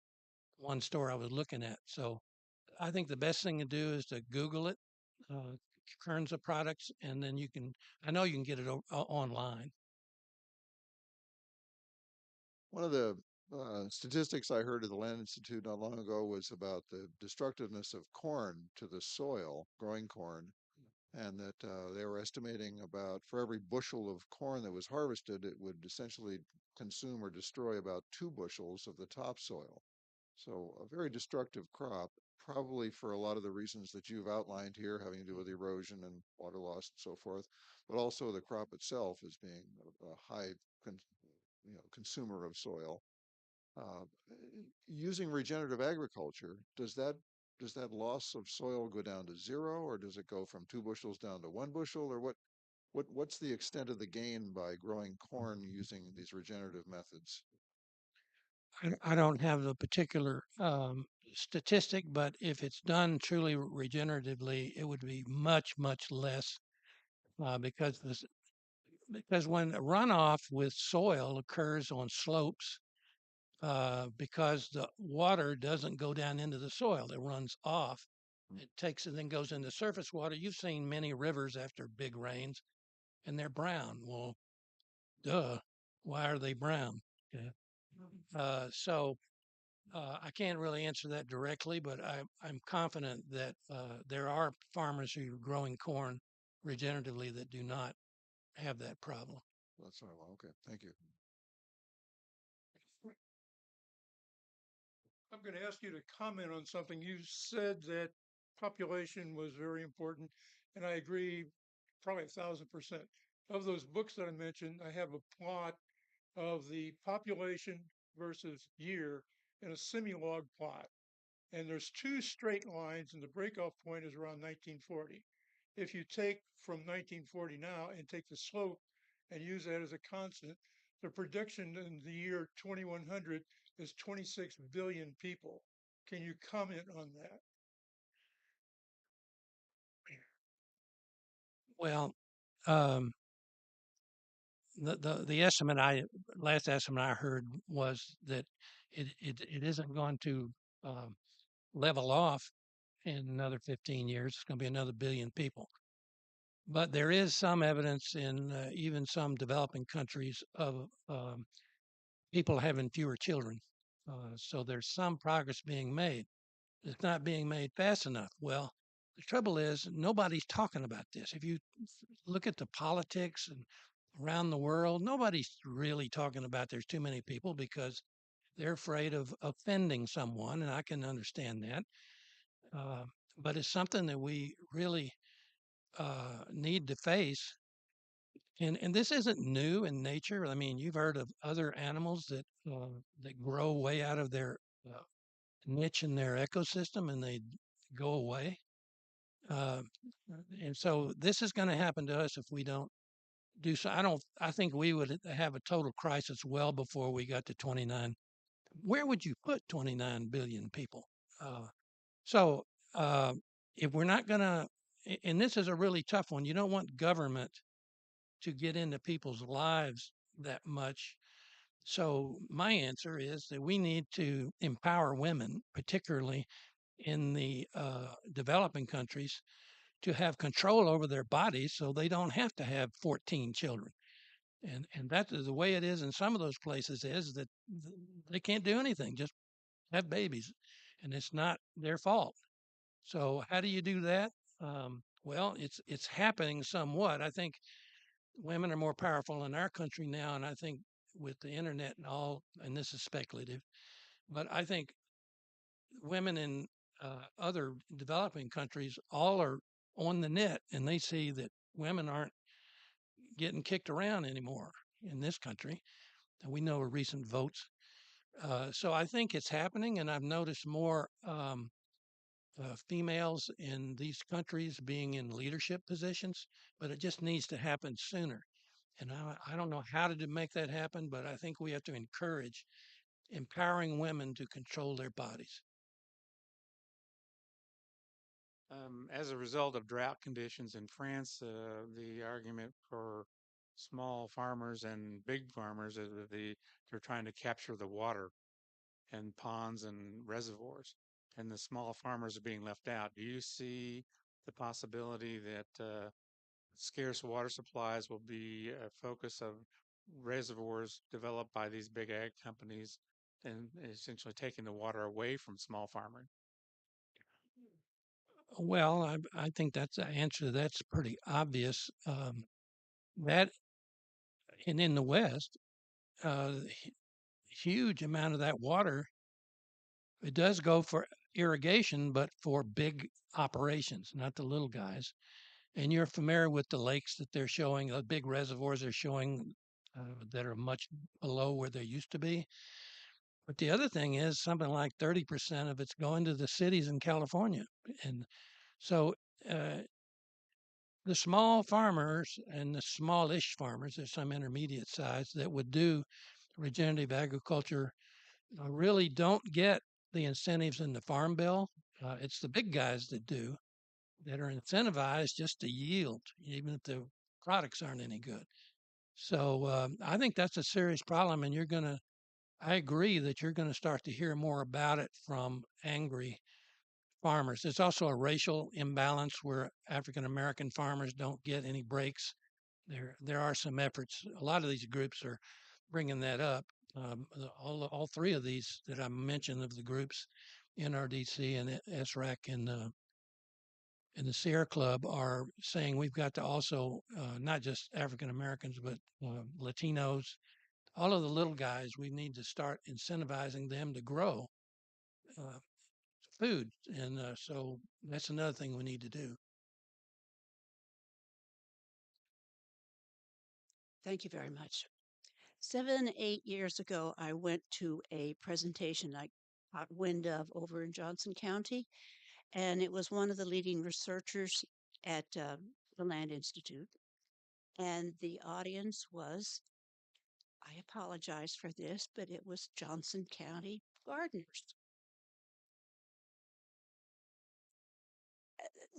one store I was looking at. So I think the best thing to do is to Google it, uh, Kernza products, and then I know you can get it online. One of the statistics I heard at the Land Institute not long ago was about the destructiveness of corn to the soil, growing corn, and that they were estimating about for every bushel of corn that was harvested, it would essentially consume or destroy about 2 bushels of the topsoil. So a very destructive crop, probably for a lot of the reasons that you've outlined here, having to do with erosion and water loss and so forth, but also the crop itself as being a high consumer of soil. Uh, Using regenerative agriculture, does that loss of soil go down to zero, or does it go from 2 bushels down to 1 bushel, or what's the extent of the gain by growing corn using these regenerative methods? I don't have the particular statistic, but if it's done truly regeneratively, it would be much, much less because when runoff with soil occurs on slopes, because the water doesn't go down into the soil, it runs off. It takes and then goes into surface water. You've seen many rivers after big rains, and they're brown. Well, duh. Why are they brown? Yeah. I can't really answer that directly, but I'm confident that there are farmers who are growing corn regeneratively that do not have that problem. That's all. Okay, thank you. I'm going to ask you to comment on something. You said that population was very important, and I agree probably 1,000%. Of those books that I mentioned, I have a plot of the population versus year in a semi-log plot. And there's two straight lines, and the breakoff point is around 1940. If you take from 1940 now and take the slope and use that as a constant, the prediction in the year 2100 is 26 billion people. Can you comment on that? Well, um, the last estimate I heard was that it isn't going to um, level off in another 15 years. It's going to be another billion people. But there is some evidence in even some developing countries of people having fewer children. So there's some progress being made. It's not being made fast enough. Well, the trouble is nobody's talking about this. If you look at the politics and around the world, nobody's really talking about there's too many people because they're afraid of offending someone, and I can understand that. Uh, but it's something that we really need to face. And this isn't new in nature. I mean, you've heard of other animals that grow way out of their uh, niche in their ecosystem and they go away. Uh, and so this is going to happen to us if we don't do so. I think we would have a total crisis well before we got to 29. Where would you put 29 billion people? Uh, so uh, if we're not going to, and this is a really tough one, you don't want government to get into people's lives that much. So my answer is that we need to empower women, particularly in the developing countries, to have control over their bodies so they don't have to have 14 children. And that is the way it is in some of those places is that they can't do anything, just have babies, and it's not their fault. So how do you do that? Well, it's happening somewhat. I think women are more powerful in our country now, and I think with the internet and all, and this is speculative, but I think women in other developing countries all are on the net, and they see that women aren't getting kicked around anymore in this country. And we know of recent votes. So I think it's happening, and I've noticed more females in these countries being in leadership positions, but it just needs to happen sooner. And I don't know how to make that happen, but I think we have to encourage empowering women to control their bodies. As a result of drought conditions in France, the argument for small farmers and big farmers is that they're trying to capture the water in ponds and reservoirs, and the small farmers are being left out. Do you see the possibility that scarce water supplies will be a focus of reservoirs developed by these big ag companies and essentially taking the water away from small farming? Well, I think that's the answer. That's pretty obvious. That and in the West, huge amount of that water it does go for irrigation, but for big operations, not the little guys. And you're familiar with the lakes that they're showing, the big reservoirs are showing that are much below where they used to be. But the other thing is something like 30% of it's going to the cities in California. And so uh, the small farmers and the smallish farmers, there's some intermediate size that would do regenerative agriculture, really don't get the incentives in the farm bill. It's the big guys that do, that are incentivized just to yield, even if the products aren't any good. So I think that's a serious problem, and I agree that you're going to start to hear more about it from angry farmers. There's also a racial imbalance where African American farmers don't get any breaks. There are some efforts. A lot of these groups are bringing that up. All three of these that I mentioned of the groups, NRDC and SRAC and the Sierra Club, are saying we've got to also not just African Americans but Latinos, all of the little guys. We need to start incentivizing them to grow uh, food, and so that's another thing we need to do. Thank you very much. 7, 8 years ago, I went to a presentation I caught wind of over in Johnson County, and it was one of the leading researchers at the Land Institute. And the audience was, I apologize for this, but it was Johnson County gardeners.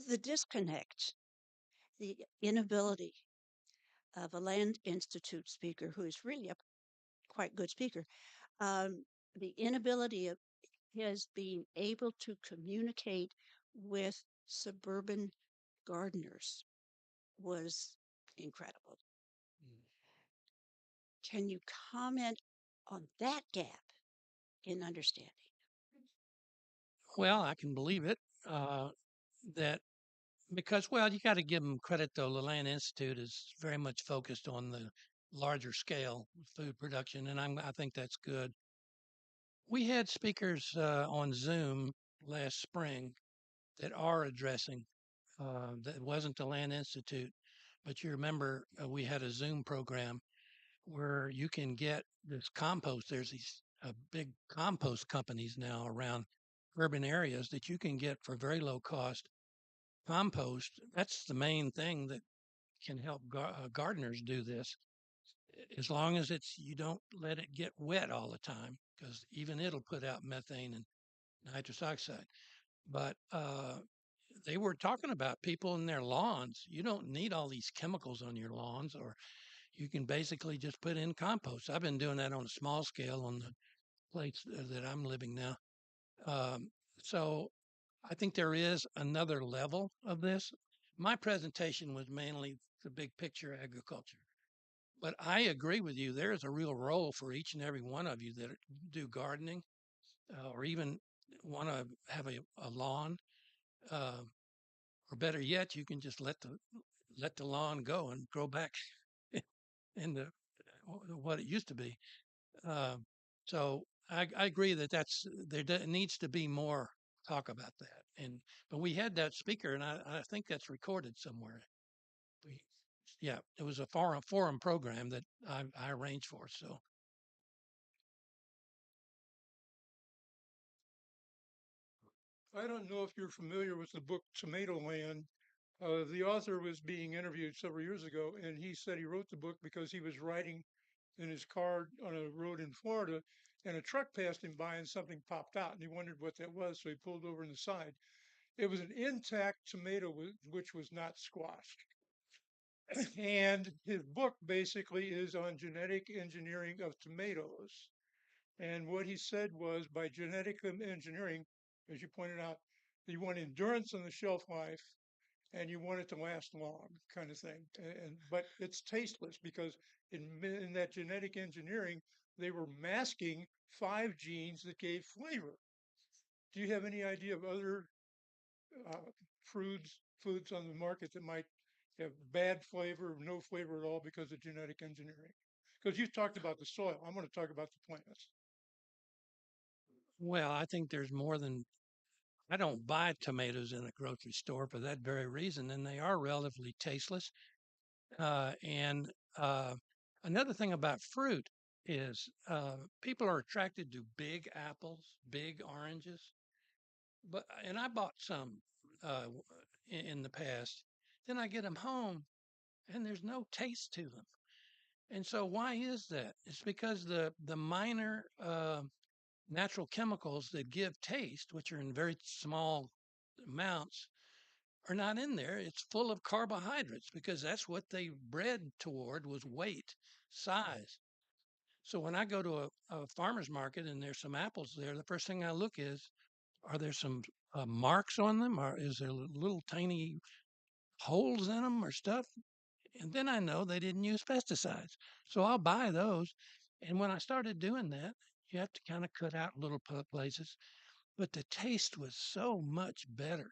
The disconnect, the inability of a Land Institute speaker who is really a quite good speaker, the inability of his being able to communicate with suburban gardeners was incredible. Can you comment on that gap in understanding? Well, I can believe it. That because well, you got to give them credit though. The Land Institute is very much focused on the larger scale food production, and I think that's good. We had speakers on Zoom last spring that are addressing that wasn't the Land Institute, but you remember we had a Zoom program where you can get this compost. There's these big compost companies now around urban areas that you can get for very low cost compost. That's the main thing that can help gardeners do this. As long as you don't let it get wet all the time, because even it'll put out methane and nitrous oxide. But they were talking about people in their lawns. You don't need all these chemicals on your lawns, or you can basically just put in compost. I've been doing that on a small scale on the place that I'm living now. Um, so I think there is another level of this. My presentation was mainly the big picture agriculture. But I agree with you. There is a real role for each and every one of you that do gardening or even want to have a lawn. Uh, or better yet, you can just let the lawn go and grow back into what it used to be. Uh, so I agree that needs to be more talk about that. But we had that speaker, and I think that's recorded somewhere. We, yeah, it was a forum program that I arranged for. So I don't know if you're familiar with the book Tomato Land. The author was being interviewed several years ago, and he said he wrote the book because he was riding in his car on a road in Florida, and a truck passed him by, and something popped out, and he wondered what that was, so he pulled over on the side. It was an intact tomato, which was not squashed. And his book basically is on genetic engineering of tomatoes. And what he said was by genetic engineering, as you pointed out, you want endurance on the shelf life and you want it to last long, kind of thing. But it's tasteless because in that genetic engineering, they were masking 5 genes that gave flavor. Do you have any idea of other uh, foods on the market that might have bad flavor or no flavor at all because of genetic engineering? Because you've talked about the soil. I'm going to talk about the plants. Well, I think there's more than I don't buy tomatoes in a grocery store for that very reason, and they are relatively tasteless. And another thing about fruit is people are attracted to big apples, big oranges. But and I bought some in the past. Then I get them home, and there's no taste to them. And so why is that? It's because the minor natural chemicals that give taste, which are in very small amounts, are not in there. It's full of carbohydrates because that's what they bred toward was weight, size. So when I go to a farmer's market and there's some apples there, the first thing I look is, are there some marks on them, or is there little tiny holes in them or stuff? And then I know they didn't use pesticides. So I'll buy those. And when I started doing that, you have to kind of cut out little places, but the taste was so much better.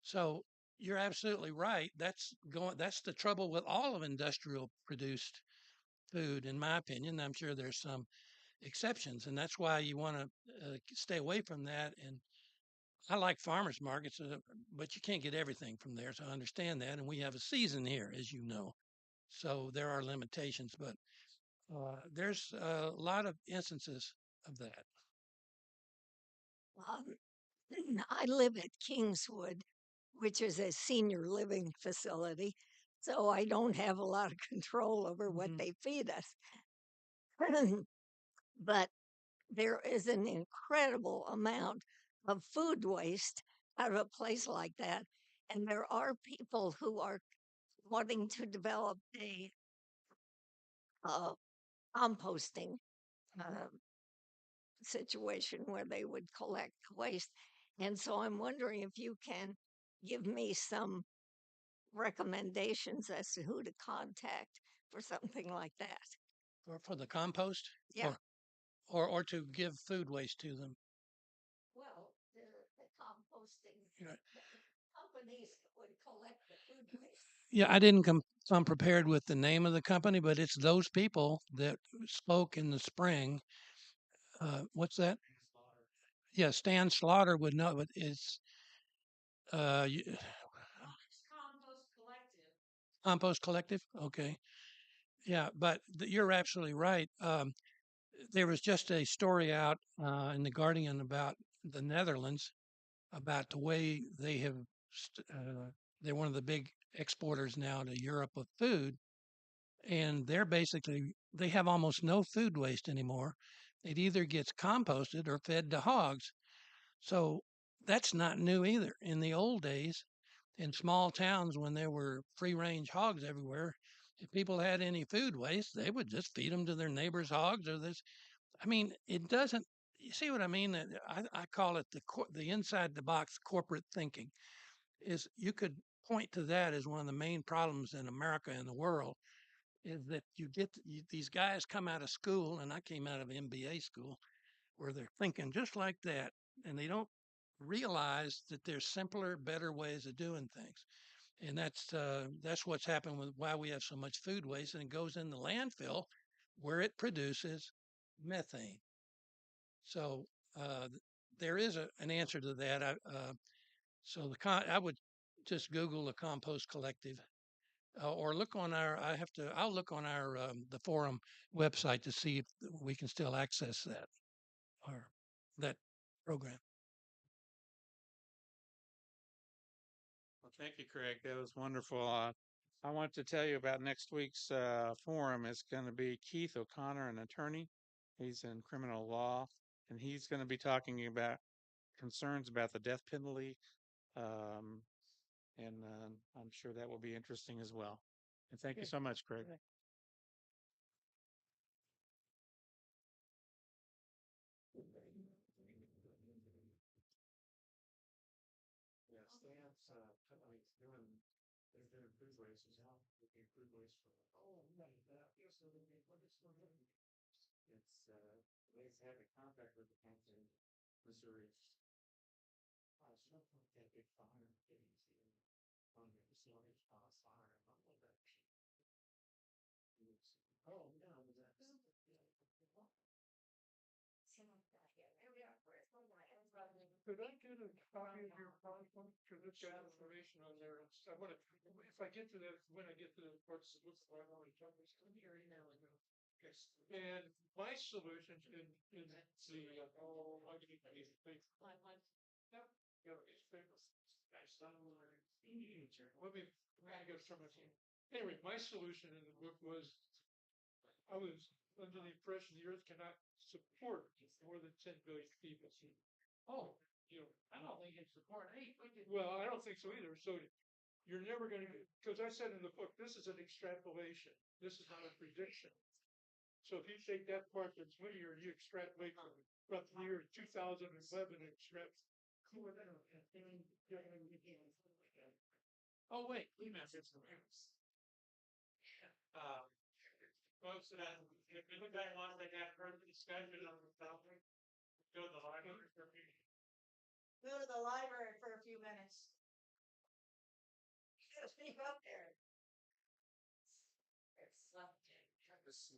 So you're absolutely right. That's the trouble with all of industrial produced food, in my opinion. I'm sure there's some exceptions, and that's why you want to stay away from that. And I like farmers markets, but you can't get everything from there. So I understand that, and we have a season here, as you know. So there are limitations, but there's a lot of instances of that. Um, I live at Kingswood, which is a senior living facility, so I don't have a lot of control over what Mhm. they feed us. But there is an incredible amount of food waste out of a place like that. And there are people who are wanting to develop a uh, composting uh, situation where they would collect waste. And so I'm wondering if you can give me some recommendations as to who to contact for something like that. Or for the compost, Yeah. or to give food waste to them. Well, the composting, You know, the companies that would collect the food waste. yeah, I didn't come prepared with the name of the company, but it's those people that spoke in the spring. What's that? Yeah, Stan Slaughter would know, but it's uh, you- Compost Collective. Compost Collective. Okay, yeah, but you're absolutely right. There was just a story out in the Guardian about the Netherlands, about the way they have. They're one of the big exporters now to Europe of food, and they have almost no food waste anymore. It either gets composted or fed to hogs. So that's not new either. In the old days, in small towns when there were free range hogs everywhere, if people had any food waste, they would just feed them to their neighbors' hogs or this. I mean, it doesn't. You see what I mean? I call it the inside the box corporate thinking. Is you could point to that as one of the main problems in America and the world is that these guys come out of school, and I came out of MBA school, where they're thinking just like that, and they don't realize that there's simpler, better ways of doing things. And that's what's happened with why we have so much food waste, and it goes in the landfill where it produces methane. So there is an answer to that. I would just Google the compost collective, or look on our. I'll look on our the forum website to see if we can still access that or that program. Thank you, Craig. That was wonderful. I want to tell you about next week's forum. It's going to be Keith O'Connor, an attorney. He's in criminal law, and he's going to be talking about concerns about the death penalty. Um, and I'm sure that will be interesting as well. And thank you so much, Craig. Yes, that's like they're food waste as well. Looking food waste from right. Yes, so what is going on? It's they had a contract with the county in Missouri. Something like that big fire getting on the facility fire. Not like that. Oh no, was that? Could I get a copy of your PowerPoint? Because it's got information on there. I want to, if I get to that, when I get to the parts, what's the one I want to talk about? Here now. Yes. And my solution in the I can these things. Yep. It's famous. Let me go from my team. Anyway, my solution in the book was I was under the impression the earth cannot support more than 10 billion people. Oh, I don't think it's support 8. Well, I don't think so either. So you're never going to, because I said in the book, this is an extrapolation. This is not a prediction. So if you take that part that's linear, you extrapolate from the year 2011 and extract. Oh, wait, we meant it's the virus. Folks, if anybody wants to have further discussion on the topic, go to the library for a meeting. Go to the library for a few minutes. Just speak up there. It's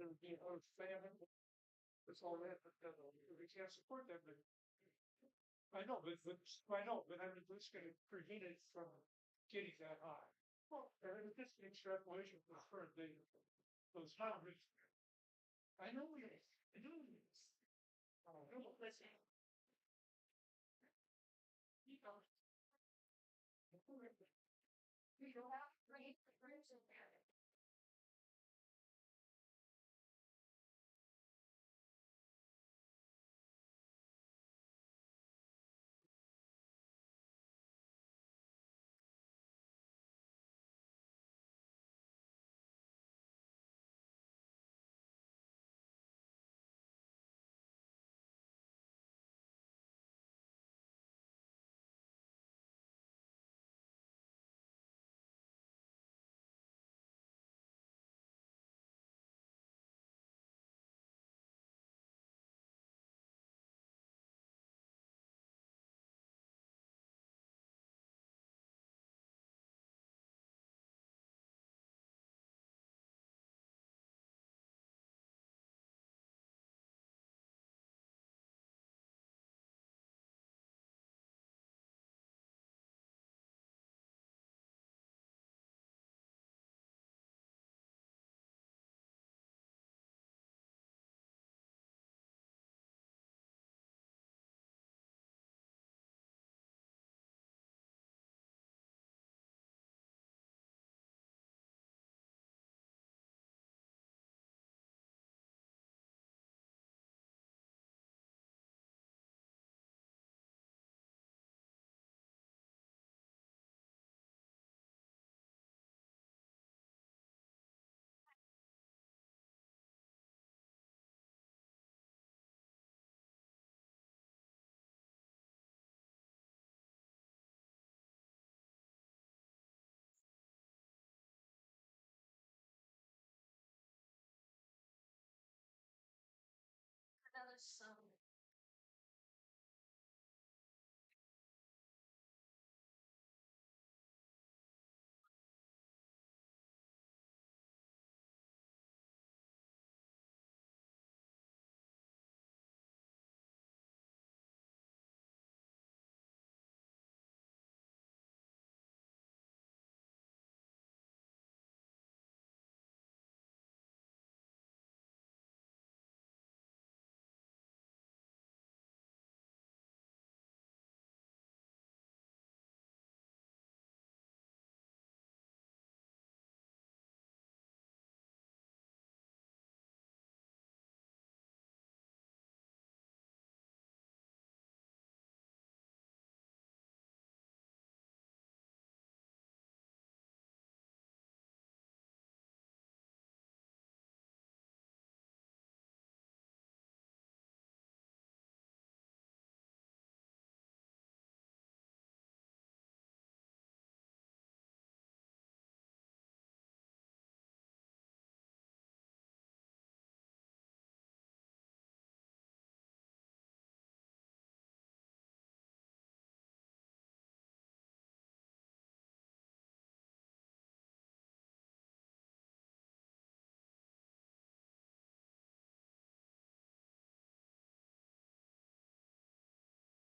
There'll be a famine. That's all that, we can't support that, but I know, but I'm just gonna prevent it from getting that high. Well, and it's just an extrapolation for current data. Those numbers. I know it is. I know it is. Listen. You know. You go out, bring some parents. Another son.